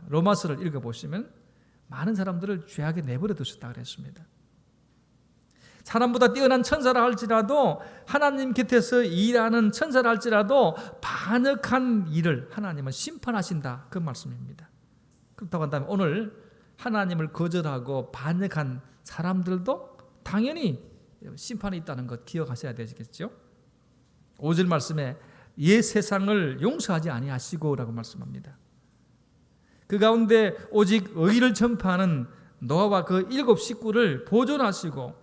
로마서를 읽어보시면 많은 사람들을 죄악에 내버려 두셨다 그랬습니다. 사람보다 뛰어난 천사라 할지라도, 하나님 곁에서 일하는 천사라 할지라도 반역한 일을 하나님은 심판하신다, 그 말씀입니다. 그렇다고 한다면 오늘 하나님을 거절하고 반역한 사람들도 당연히 심판이 있다는 것 기억하셔야 되겠죠. 5절 말씀에 옛 세상을 용서하지 아니하시고 라고 말씀합니다. 그 가운데 오직 의를 전파하는 노아와 그 7 식구를 보존하시고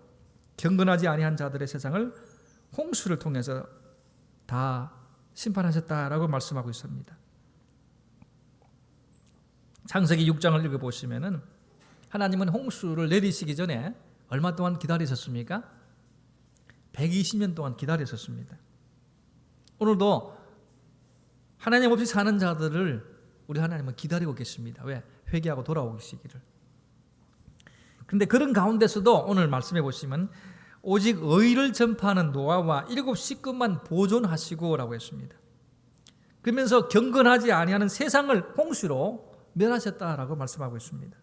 경건하지 아니한 자들의 세상을 홍수를 통해서 다 심판하셨다라고 말씀하고 있습니다. 창세기 6장을 읽어보시면 하나님은 홍수를 내리시기 전에 얼마 동안 기다리셨습니까? 120년 동안 기다리셨습니다. 오늘도 하나님 없이 사는 자들을 우리 하나님은 기다리고 계십니다. 왜? 회개하고 돌아오시기를. 그런데 그런 가운데서도 오늘 말씀해 보시면 오직 의를 전파하는 노아와 7 식구만 보존하시고 라고 했습니다. 그러면서 경건하지 아니하는 세상을 홍수로 멸하셨다라고 말씀하고 있습니다.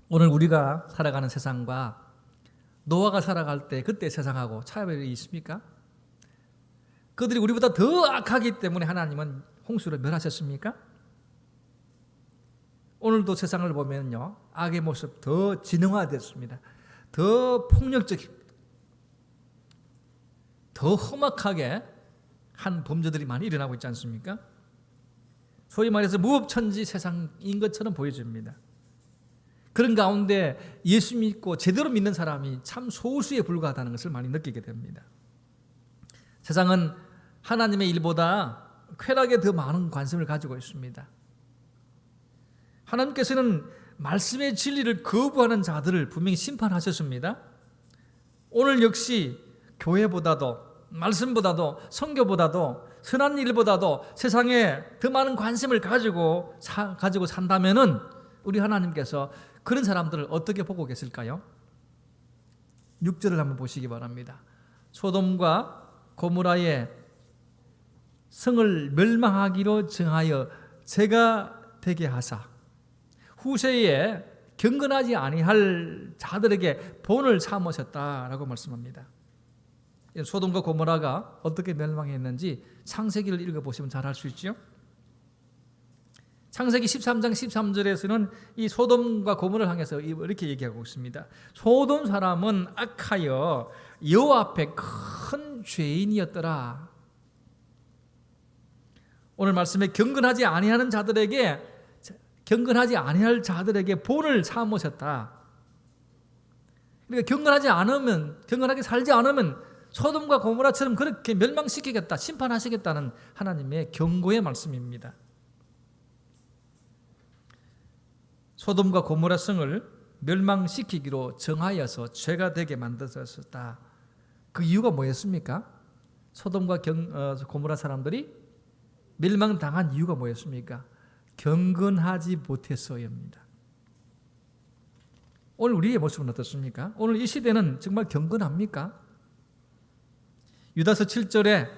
오늘 우리가 살아가는 세상과 노아가 살아갈 때 그때 세상하고 차이가 있습니까? 그들이 우리보다 더 악하기 때문에 하나님은 홍수를 멸하셨습니까? 오늘도 세상을 보면요, 악의 모습 더 진흥화됐습니다. 더 폭력적입니다. 더 험악하게 한 범죄들이 많이 일어나고 있지 않습니까? 소위 말해서 무법천지 세상인 것처럼 보여집니다. 그런 가운데 예수 믿고 제대로 믿는 사람이 참 소수에 불과하다는 것을 많이 느끼게 됩니다. 세상은 하나님의 일보다 쾌락에 더 많은 관심을 가지고 있습니다. 하나님께서는 말씀의 진리를 거부하는 자들을 분명히 심판하셨습니다. 오늘 역시 교회보다도, 말씀보다도, 선교보다도, 선한 일보다도 세상에 더 많은 관심을 가지고 산다면은 우리 하나님께서 그런 사람들을 어떻게 보고 계실까요? 6절을 한번 보시기 바랍니다. 소돔과 고모라의 성을 멸망하기로 정하여 제가 되게 하사 후세에 경건하지 아니할 자들에게 본을 삼으셨다라고 말씀합니다. 소돔과 고모라가 어떻게 멸망했는지 창세기를 읽어보시면 잘 알 수 있죠. 창세기 13장 13절에서는 이 소돔과 고모라를 향해서 이렇게 얘기하고 있습니다. 소돔 사람은 악하여 여호와 앞에 큰 죄인이었더라. 오늘 말씀에 경건하지 아니하는 자들에게, 경건하지 아니할 자들에게 본을 삼으셨다. 그러니까 경건하게 살지 않으면 소돔과 고모라처럼 그렇게 멸망시키겠다, 심판하시겠다는 하나님의 경고의 말씀입니다. 소돔과 고모라 성을 멸망시키기로 정하여서 죄가 되게 만드셨다. 그 이유가 뭐였습니까? 소돔과 고모라 사람들이 멸망당한 이유가 뭐였습니까? 경건하지 못해서입니다. 오늘 우리의 모습은 어떻습니까? 오늘 이 시대는 정말 경건합니까? 유다서 7절에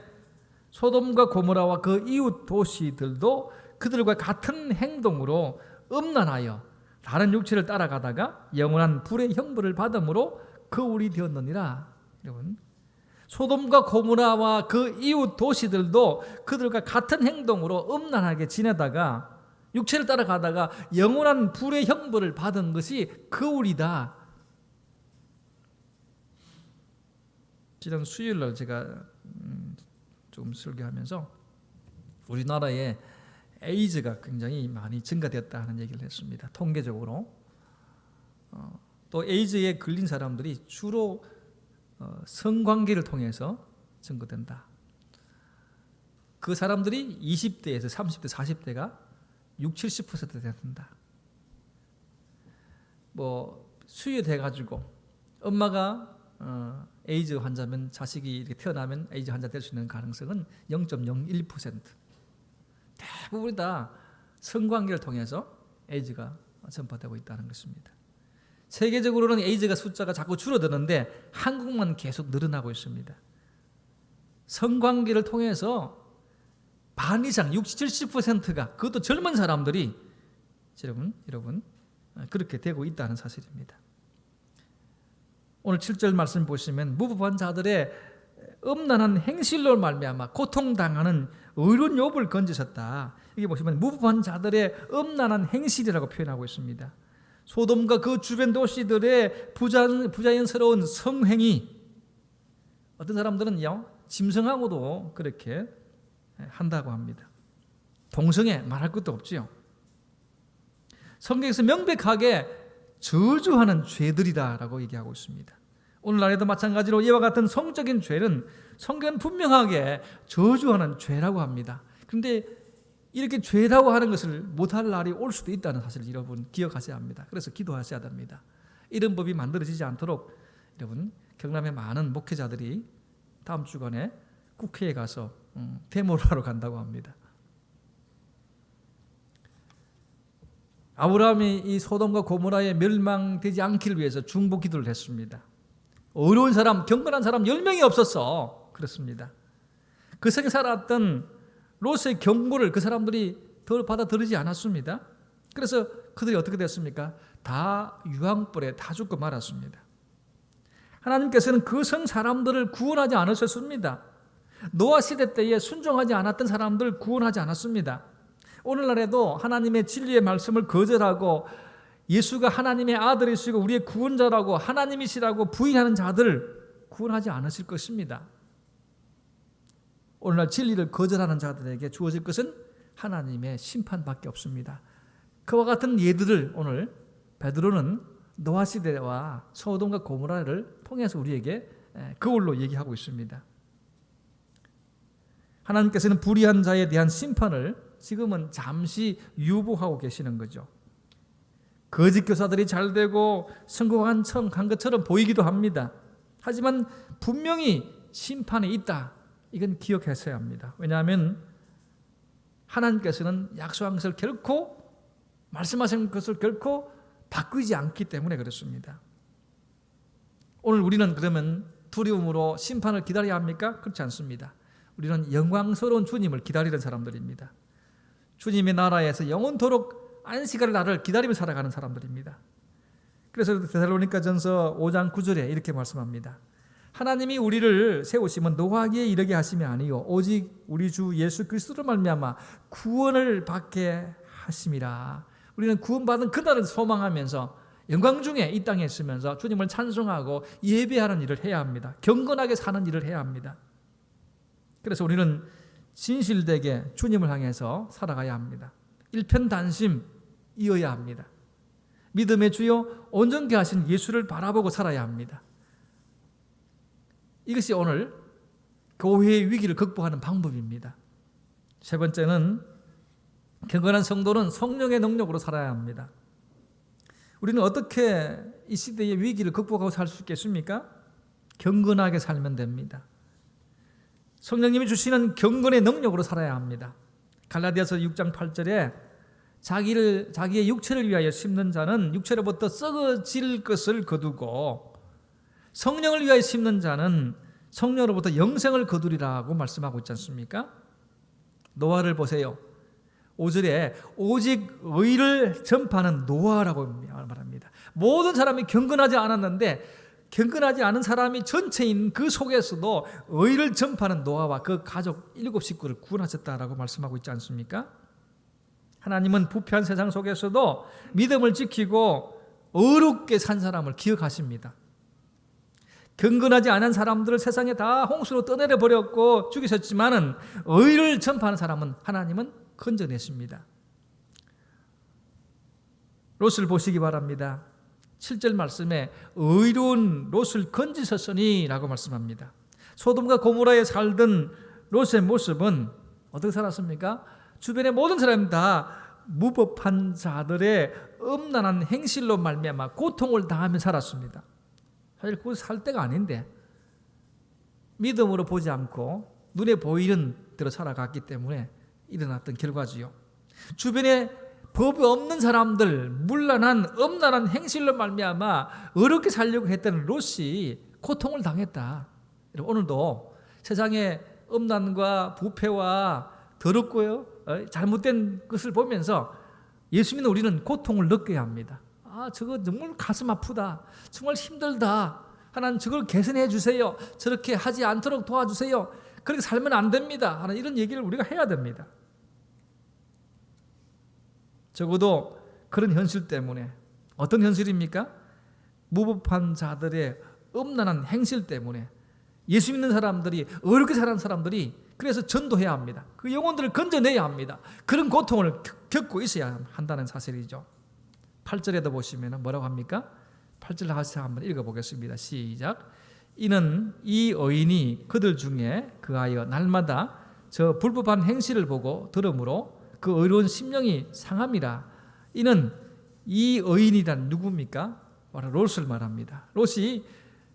소돔과 고모라와 그 이웃 도시들도 그들과 같은 행동으로 음란하여 다른 육체를 따라가다가 영원한 불의 형벌을 받음으로 거울이 되었느니라. 여러분, 소돔과 고모라와 그 이웃 도시들도 그들과 같은 행동으로 음란하게 지내다가 육체를 따라가다가 영원한 불의 형벌을 받은 것이 거울이다. 지난 수요일날 제가 좀 설교하면서 우리나라에 에이즈가 굉장히 많이 증가되었다 하는 얘기를 했습니다. 통계적으로. 또 에이즈에 걸린 사람들이 주로 성관계를 통해서 증거된다. 그 사람들이 20대에서 30대, 40대가 60, 70% 된다. 수유돼가지고 엄마가 에이즈 환자면 자식이 이렇게 태어나면 에이즈 환자 될 수 있는 가능성은 0.01%. 대부분이 다 성관계를 통해서 에이즈가 전파되고 있다는 것입니다. 세계적으로는 에이즈가 숫자가 자꾸 줄어드는데 한국만 계속 늘어나고 있습니다. 성관계를 통해서 반 이상 60, 70%가 그것도 젊은 사람들이 여러분 그렇게 되고 있다는 사실입니다. 오늘 7절 말씀 보시면 무법한 자들의 음란한 행실로 말미암아 고통당하는 의로운 욥을 건지셨다. 이게 보시면 무법한 자들의 음란한 행실이라고 표현하고 있습니다. 소돔과 그 주변 도시들의 부자연스러운 성행위, 어떤 사람들은요 짐승하고도 그렇게 한다고 합니다. 동성애 말할 것도 없지요. 성경에서 명백하게 저주하는 죄들이다라고 얘기하고 있습니다. 오늘날에도 마찬가지로 이와 같은 성적인 죄는 성경은 분명하게 저주하는 죄라고 합니다. 그런데 이렇게 죄라고 하는 것을 못할 날이 올 수도 있다는 사실을 여러분 기억하셔야 합니다. 그래서 기도하셔야 됩니다. 이런 법이 만들어지지 않도록 여러분 경남의 많은 목회자들이 다음 주간에 국회에 가서 데모를 하러 간다고 합니다. 아브라함이 이 소돔과 고모라에 멸망되지 않기를 위해서 중보 기도를 했습니다. 어려운 사람, 경건한 사람 10명이 없었어. 그렇습니다. 그 성에 살았던 롯의 경고를 그 사람들이 받아들이지 않았습니다. 그래서 그들이 어떻게 됐습니까? 다 유황불에 다 죽고 말았습니다. 하나님께서는 그 성 사람들을 구원하지 않으셨습니다. 노아 시대 때에 순종하지 않았던 사람들을 구원하지 않았습니다. 오늘날에도 하나님의 진리의 말씀을 거절하고 예수가 하나님의 아들이시고 우리의 구원자라고 하나님이시라고 부인하는 자들을 구원하지 않으실 것입니다. 오늘날 진리를 거절하는 자들에게 주어질 것은 하나님의 심판밖에 없습니다. 그와 같은 예들을 오늘 베드로는 노아 시대와 소돔과 고모라를 통해서 우리에게 거울로 얘기하고 있습니다. 하나님께서는 불의한 자에 대한 심판을 지금은 잠시 유보하고 계시는 거죠. 거짓 교사들이 잘되고 성공한 것처럼 보이기도 합니다. 하지만 분명히 심판이 있다. 이건 기억하셔야 합니다. 왜냐하면 하나님께서는 약속한 것을 결코 말씀하신 것을 결코 바꾸지 않기 때문에 그렇습니다. 오늘 우리는 그러면 두려움으로 심판을 기다려야 합니까? 그렇지 않습니다. 우리는 영광스러운 주님을 기다리는 사람들입니다. 주님의 나라에서 영원토록 안식할 날을 기다리며 살아가는 사람들입니다. 그래서 데살로니가전서 5장 9절에 이렇게 말씀합니다. 하나님이 우리를 세우시면 노하기에 이르게 하심이 아니요 오직 우리 주 예수 그리스도로 말미암아 구원을 받게 하심이라. 우리는 구원받은 그날을 소망하면서 영광 중에 이 땅에 있으면서 주님을 찬송하고 예배하는 일을 해야 합니다. 경건하게 사는 일을 해야 합니다. 그래서 우리는 진실되게 주님을 향해서 살아가야 합니다. 일편단심이어야 합니다. 믿음의 주요 온전케 하신 예수를 바라보고 살아야 합니다. 이것이 오늘 교회의 위기를 극복하는 방법입니다. 세 번째는 경건한 성도는 성령의 능력으로 살아야 합니다. 우리는 어떻게 이 시대의 위기를 극복하고 살 수 있겠습니까? 경건하게 살면 됩니다. 성령님이 주시는 경건의 능력으로 살아야 합니다. 갈라디아서 6장 8절에 자기의 육체를 위하여 심는 자는 육체로부터 썩어질 것을 거두고 성령을 위하여 심는 자는 성령으로부터 영생을 거두리라고 말씀하고 있지 않습니까? 노아를 보세요. 5절에 오직 의를 전파하는 노아라고 말합니다. 모든 사람이 경건하지 않았는데 경건하지 않은 사람이 전체인 그 속에서도 의를 전파하는 노아와 그 가족 7식구를 구원하셨다라고 말씀하고 있지 않습니까? 하나님은 부패한 세상 속에서도 믿음을 지키고 어렵게 산 사람을 기억하십니다. 경건하지 않은 사람들을 세상에 다 홍수로 떠내려 버렸고 죽이셨지만은 의를 전파하는 사람은 하나님은 건져내십니다. 롯을 보시기 바랍니다. 7절 말씀에 의로운 롯을 건지셨으니 라고 말씀합니다. 소돔과 고모라에 살던 롯의 모습은 어떻게 살았습니까? 주변의 모든 사람이 다 무법한 자들의 음란한 행실로 말미암아 고통을 당하며 살았습니다. 사실 그거 살 때가 아닌데 믿음으로 보지 않고 눈에 보이는 대로 살아갔기 때문에 일어났던 결과지요. 주변에 법이 없는 사람들, 문란한 음란한 행실로 말미암아 어렵게 살려고 했던 롯이 고통을 당했다. 오늘도 세상의 음란과 부패와 더럽고요 잘못된 것을 보면서 예수 믿는 우리는 고통을 느껴야 합니다. 저거 정말 가슴 아프다. 정말 힘들다. 하나님 저걸 개선해 주세요. 저렇게 하지 않도록 도와주세요. 그렇게 살면 안 됩니다. 하는 이런 얘기를 우리가 해야 됩니다. 적어도 그런 현실 때문에, 어떤 현실입니까? 무법한 자들의 음란한 행실 때문에 예수 믿는 사람들이, 어렵게 사는 사람들이 그래서 전도해야 합니다. 그 영혼들을 건져내야 합니다. 그런 고통을 겪고 있어야 한다는 사실이죠. 8절에도 보시면 뭐라고 합니까? 8절 다시 한번 읽어보겠습니다. 시작. 이는 이 의인이 그들 중에 그하여 날마다 저 불법한 행실을 보고 들으므로 그 의로운 심령이 상함이라. 이는 이 의인이란 누굽니까? 바로 롯을 말합니다. 롯이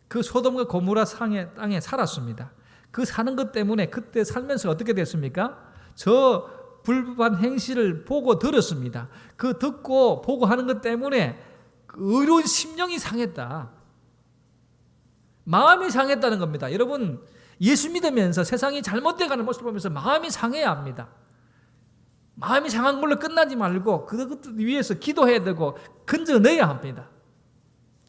그 소돔과 고모라 땅에 살았습니다. 그 사는 것 때문에 그때 살면서 어떻게 됐습니까? 저 불법한 행실을 보고 들었습니다. 그 듣고 보고 하는 것 때문에 그 의로운 심령이 상했다. 마음이 상했다는 겁니다. 여러분, 예수 믿으면서 세상이 잘못돼가는 모습을 보면서 마음이 상해야 합니다. 마음이 상한 걸로 끝나지 말고 그것 위해서 기도해야 되고 건져내야 합니다.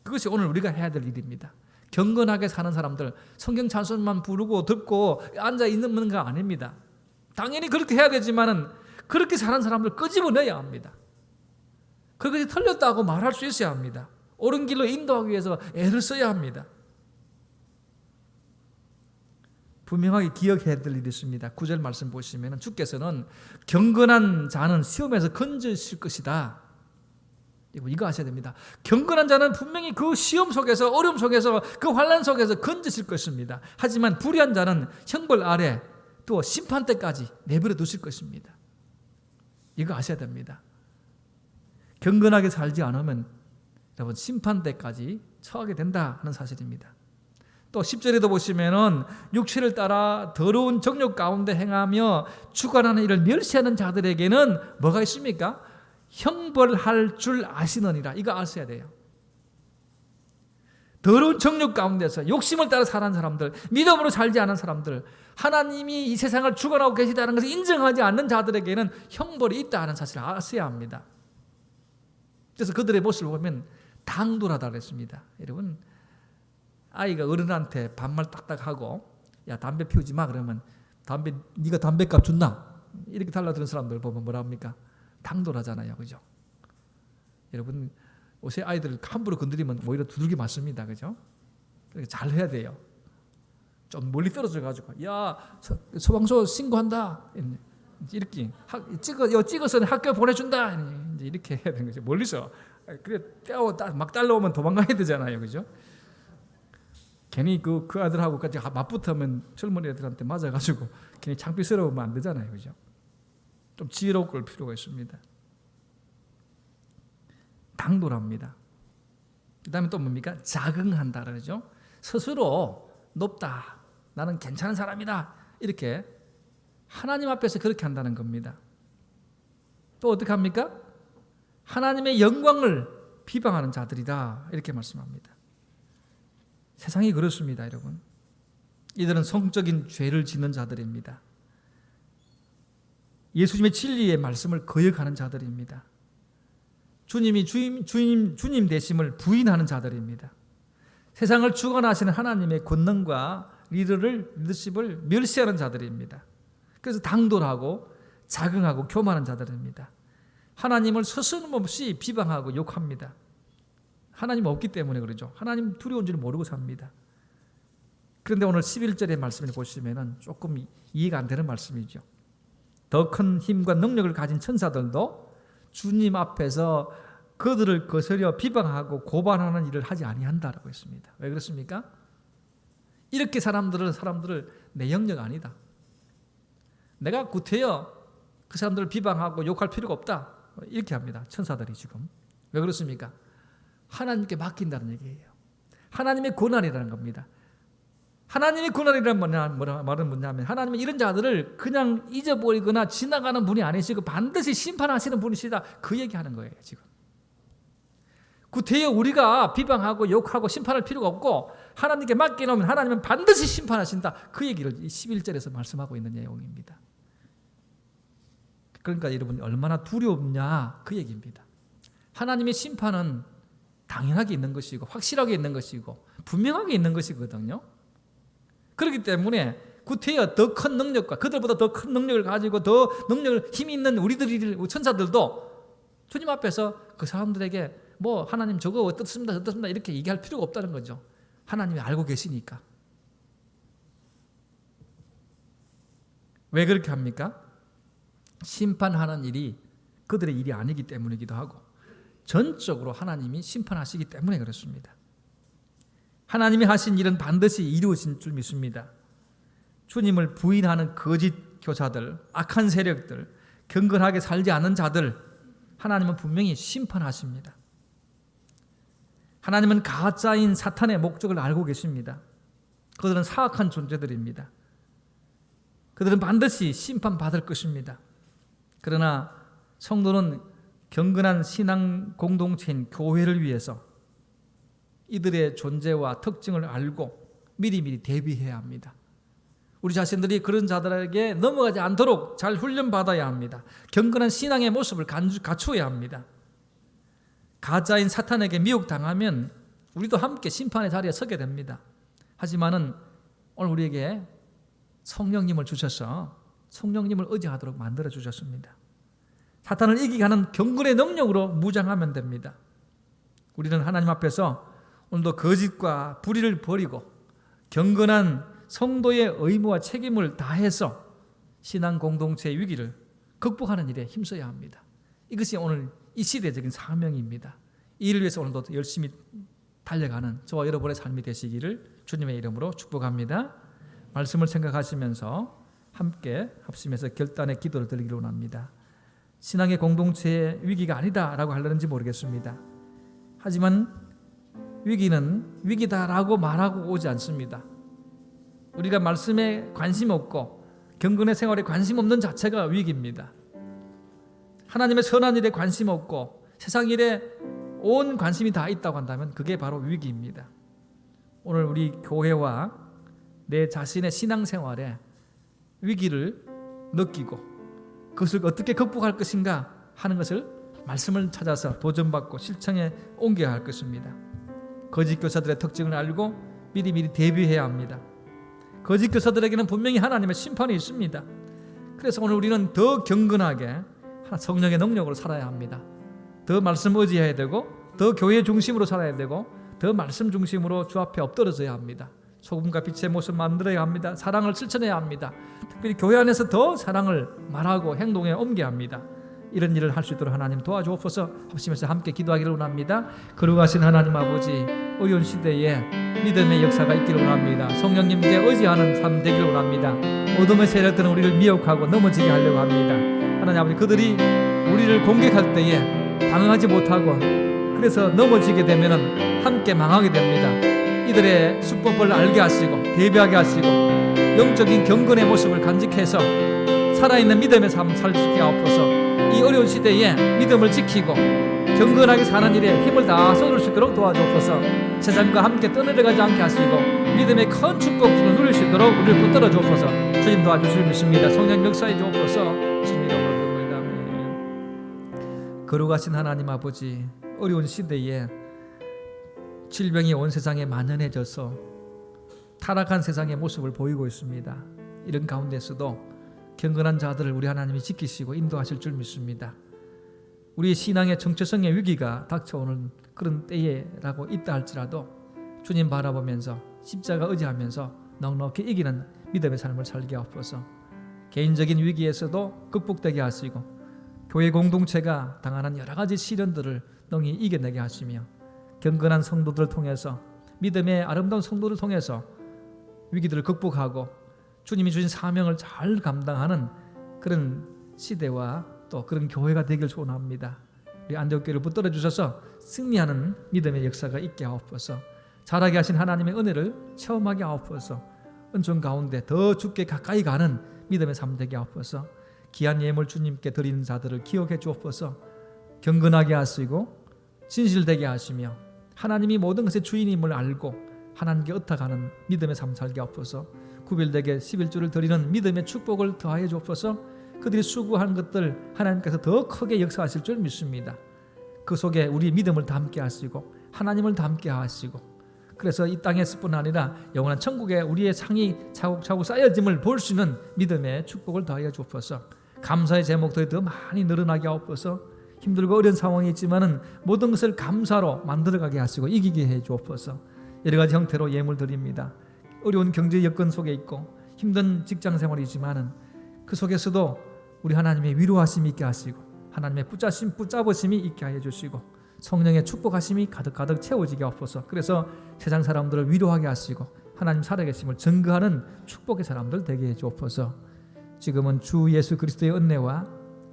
그것이 오늘 우리가 해야 될 일입니다. 경건하게 사는 사람들, 성경 찬송만 부르고 듣고 앉아 있는 거 아닙니다. 당연히 그렇게 해야 되지만은 그렇게 사는 사람들 끄집어내야 합니다. 그것이 틀렸다고 말할 수 있어야 합니다. 옳은 길로 인도하기 위해서 애를 써야 합니다. 분명하게 기억해야 될 일이 있습니다. 9절 말씀 보시면 주께서는 경건한 자는 시험에서 건져질 것이다. 이거 아셔야 됩니다. 경건한 자는 분명히 그 시험 속에서, 어려움 속에서, 그 환난 속에서 건져질 것입니다. 하지만 불의한 자는 형벌 아래 또 심판 때까지 내버려 두실 것입니다. 이거 아셔야 됩니다. 경건하게 살지 않으면 여러분 심판 때까지 처하게 된다 하는 사실입니다. 또 10절에도 보시면은 육체를 따라 더러운 정욕 가운데 행하며 주관하는 일을 멸시하는 자들에게는 뭐가 있습니까? 형벌할 줄 아시느니라. 이거 아셔야 돼요. 더러운 정욕 가운데서 욕심을 따라 사는 사람들, 믿음으로 살지 않은 사람들, 하나님이 이 세상을 주관하고 계시다는 것을 인정하지 않는 자들에게는 형벌이 있다는 사실을 아셔야 합니다. 그래서 그들의 모습을 보면 당돌하다고 했습니다. 여러분, 아이가 어른한테 반말 딱딱하고 야 담배 피우지 마 그러면 네가 담배값 줬나? 이렇게 달라드는 사람들 보면 뭐라 합니까? 당돌하잖아요. 그죠? 여러분, 옷에 아이들을 함부로 건드리면 오히려 두들겨 맞습니다. 그죠? 그러니까 잘 해야 돼요. 좀 멀리 떨어져 가지고 야 소방서 신고한다. 이렇게 찍어서 학교 보내준다. 이제 이렇게 해야 되는 거죠. 멀리서. 그래 막 달려오면 도망가야 되잖아요. 그죠? 괜히 그 아들하고까지 맞붙으면 젊은 애들한테 맞아가지고 괜히 창피스러우면 안 되잖아요. 그죠? 좀 지혜롭고 올 필요가 있습니다. 당돌합니다. 그 다음에 또 뭡니까? 자긍한다 그러죠. 스스로 높다. 나는 괜찮은 사람이다. 이렇게 하나님 앞에서 그렇게 한다는 겁니다. 또 어떻게 합니까? 하나님의 영광을 비방하는 자들이다. 이렇게 말씀합니다. 세상이 그렇습니다, 여러분. 이들은 성적인 죄를 짓는 자들입니다. 예수님의 진리의 말씀을 거역하는 자들입니다. 주님이 주님 되심을 부인하는 자들입니다. 세상을 주관하시는 하나님의 권능과 리더십을 멸시하는 자들입니다. 그래서 당돌하고 자긍하고 교만한 자들입니다. 하나님을 서슴없이 비방하고 욕합니다. 하나님 없기 때문에 그러죠. 하나님 두려운 줄 모르고 삽니다. 그런데 오늘 11절의 말씀을 보시면 조금 이해가 안 되는 말씀이죠. 더 큰 힘과 능력을 가진 천사들도 주님 앞에서 그들을 거스려 비방하고 고발하는 일을 하지 아니한다라고 했습니다. 왜 그렇습니까? 이렇게 사람들을 내 영역 아니다. 내가 구태여 그 사람들을 비방하고 욕할 필요가 없다. 이렇게 합니다. 천사들이 지금. 왜 그렇습니까? 하나님께 맡긴다는 얘기예요. 하나님의 권한이라는 겁니다. 하나님의 권한이라는 말은 뭐냐면 하나님은 이런 자들을 그냥 잊어버리거나 지나가는 분이 아니시고 반드시 심판하시는 분이시다. 그 얘기하는 거예요. 지금. 구태여 우리가 비방하고 욕하고 심판할 필요가 없고 하나님께 맡겨놓으면 하나님은 반드시 심판하신다. 그 얘기를 11절에서 말씀하고 있는 내용입니다. 그러니까 여러분 얼마나 두렵냐 그 얘기입니다. 하나님의 심판은 당연하게 있는 것이고 확실하게 있는 것이고 분명하게 있는 것이거든요. 그렇기 때문에 구태여 더 큰 능력과 그들보다 더 큰 능력을 가지고 더 능력을 힘이 있는 우리들이 천사들도 주님 앞에서 그 사람들에게 뭐 하나님 저거 어떻습니다 이렇게 얘기할 필요가 없다는 거죠. 하나님이 알고 계시니까. 왜 그렇게 합니까? 심판하는 일이 그들의 일이 아니기 때문이기도 하고 전적으로 하나님이 심판하시기 때문에 그렇습니다. 하나님이 하신 일은 반드시 이루어진 줄 믿습니다. 주님을 부인하는 거짓 교사들, 악한 세력들, 경건하게 살지 않는 자들 하나님은 분명히 심판하십니다. 하나님은 가짜인 사탄의 목적을 알고 계십니다. 그들은 사악한 존재들입니다. 그들은 반드시 심판받을 것입니다. 그러나 성도는 경건한 신앙 공동체인 교회를 위해서 이들의 존재와 특징을 알고 미리미리 대비해야 합니다. 우리 자신들이 그런 자들에게 넘어가지 않도록 잘 훈련받아야 합니다. 경건한 신앙의 모습을 갖추어야 합니다. 가짜인 사탄에게 미혹당하면 우리도 함께 심판의 자리에 서게 됩니다. 하지만은 오늘 우리에게 성령님을 주셔서 성령님을 의지하도록 만들어 주셨습니다. 사탄을 이기게 하는 경건의 능력으로 무장하면 됩니다. 우리는 하나님 앞에서 오늘도 거짓과 불의를 버리고 경건한 성도의 의무와 책임을 다해서 신앙 공동체의 위기를 극복하는 일에 힘써야 합니다. 이것이 오늘 이 시대적인 사명입니다. 이 일을 위해서 오늘도 열심히 달려가는 저와 여러분의 삶이 되시기를 주님의 이름으로 축복합니다. 말씀을 생각하시면서 함께 합심해서 결단의 기도를 드리기를 원합니다. 신앙의 공동체의 위기가 아니다라고 하려는지 모르겠습니다. 하지만 위기는 위기다라고 말하고 오지 않습니다. 우리가 말씀에 관심 없고 경건의 생활에 관심 없는 자체가 위기입니다. 하나님의 선한 일에 관심 없고 세상 일에 온 관심이 다 있다고 한다면 그게 바로 위기입니다. 오늘 우리 교회와 내 자신의 신앙생활에 위기를 느끼고 그것을 어떻게 극복할 것인가 하는 것을 말씀을 찾아서 도전받고 실천에 옮겨야 할 것입니다. 거짓 교사들의 특징을 알고 미리미리 대비해야 합니다. 거짓 교사들에게는 분명히 하나님의 심판이 있습니다. 그래서 오늘 우리는 더 경건하게 성령의 능력으로 살아야 합니다. 더 말씀 의지해야 되고 더 교회 중심으로 살아야 되고 더 말씀 중심으로 주 앞에 엎드러져야 합니다. 소금과 빛의 모습 만들어야 합니다. 사랑을 실천해야 합니다. 특별히 교회 안에서 더 사랑을 말하고 행동에 옮겨야 합니다. 이런 일을 할 수 있도록 하나님 도와주옵소서. 합심해서 함께 기도하기를 원합니다. 거룩하신 하나님 아버지, 어려운 시대에 믿음의 역사가 있기를 원합니다. 성령님께 의지하는 삶 되기를 원합니다. 어둠의 세력들은 우리를 미혹하고 넘어지게 하려고 합니다. 하나님 아버지, 그들이 우리를 공격할 때에 방어하지 못하고 그래서 넘어지게 되면 함께 망하게 됩니다. 이들의 수법을 알게 하시고 대비하게 하시고 영적인 경건의 모습을 간직해서 살아있는 믿음의 삶 살게 하옵소서. 이 어려운 시대에 믿음을 지키고 경건하게 사는 일에 힘을 다 쏟을 수 있도록 도와주옵소서. 세상과 함께 떠내려가지 않게 하시고 믿음의 큰 축복을 누릴 수 있도록 우리를 붙들어 주옵소서. 주님 도와주실 믿습니다. 성령 역사해 주옵소서. 주님 이름으로 기도합니다. 거룩하신 하나님 아버지, 어려운 시대에 질병이 온 세상에 만연해져서 타락한 세상의 모습을 보이고 있습니다. 이런 가운데서도 경건한 자들을 우리 하나님이 지키시고 인도하실 줄 믿습니다. 우리의 신앙의 정체성의 위기가 닥쳐오는 그런 때라고 있다 할지라도 주님 바라보면서 십자가 의지하면서 넉넉히 이기는 믿음의 삶을 살게 하옵소서. 개인적인 위기에서도 극복되게 하시고 교회 공동체가 당하는 여러 가지 시련들을 능히 이겨내게 하시며 경건한 성도들을 통해서 믿음의 아름다운 성도를 통해서 위기들을 극복하고 주님이 주신 사명을 잘 감당하는 그런 시대와 또 그런 교회가 되길 소원합니다. 우리 안디옥교회를 붙들어 주셔서 승리하는 믿음의 역사가 있게 하옵소서. 자라게 하신 하나님의 은혜를 체험하게 하옵소서. 은총 가운데 더 주께 가까이 가는 믿음의 삶 되게 하옵소서. 귀한 예물 주님께 드리는 자들을 기억해 주옵소서. 경건하게 하시고 진실되게 하시며 하나님이 모든 것의 주인임을 알고 하나님께 의탁하는 믿음의 삶 살게 하옵소서. 구별되게 11조를 드리는 믿음의 축복을 더하여 주옵소서. 그들이 수고한 것들 하나님께서 더 크게 역사하실 줄 믿습니다. 그 속에 우리 믿음을 담게 하시고 하나님을 담게 하시고 그래서 이 땅에서뿐 아니라 영원한 천국에 우리의 상이 차곡차곡 쌓여짐을 볼 수 있는 믿음의 축복을 더하여 주옵소서. 감사의 제목들이 더 많이 늘어나게 하옵소서. 힘들고 어려운 상황이 있지만은 모든 것을 감사로 만들어가게 하시고 이기게 해 주옵소서. 여러 가지 형태로 예물 드립니다. 어려운 경제 여건 속에 있고 힘든 직장 생활이지만은 그 속에서도 우리 하나님의 위로하심이 있게 하시고 하나님의 붙잡으심이 있게 하여 주시고 성령의 축복하심이 가득가득 채워지게 하옵소서. 그래서 세상 사람들을 위로하게 하시고 하나님 살아계심을 증거하는 축복의 사람들 되게 해 주옵소서. 지금은 주 예수 그리스도의 은혜와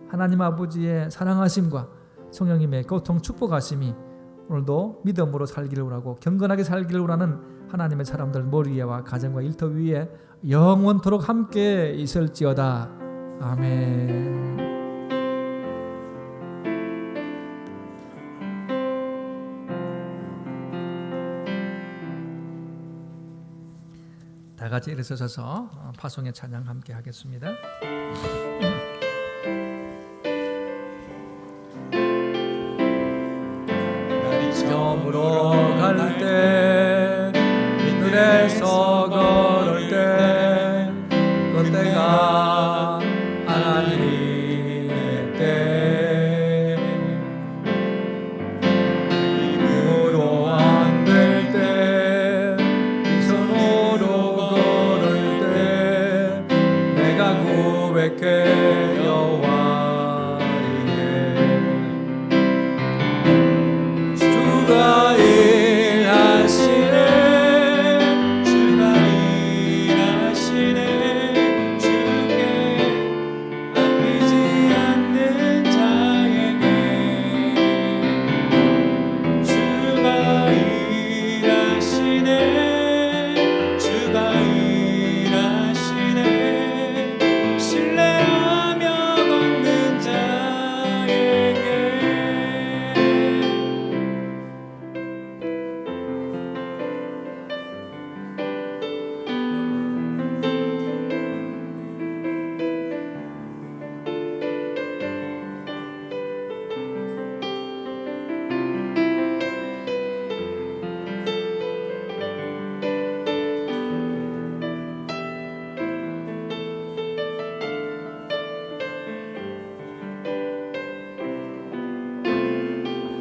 하나님 아버지의 사랑하심과 성령님의 교통 축복하심이 오늘도 믿음으로 살기를 원하고 경건하게 살기를 원하는 하나님의 사람들 머리와 가정과 일터 위에 영원토록 함께 있을지어다. 아멘. 다 같이 일어서서 파송의 찬양 함께 하겠습니다. 날이 점으로 갈 때 빈들에서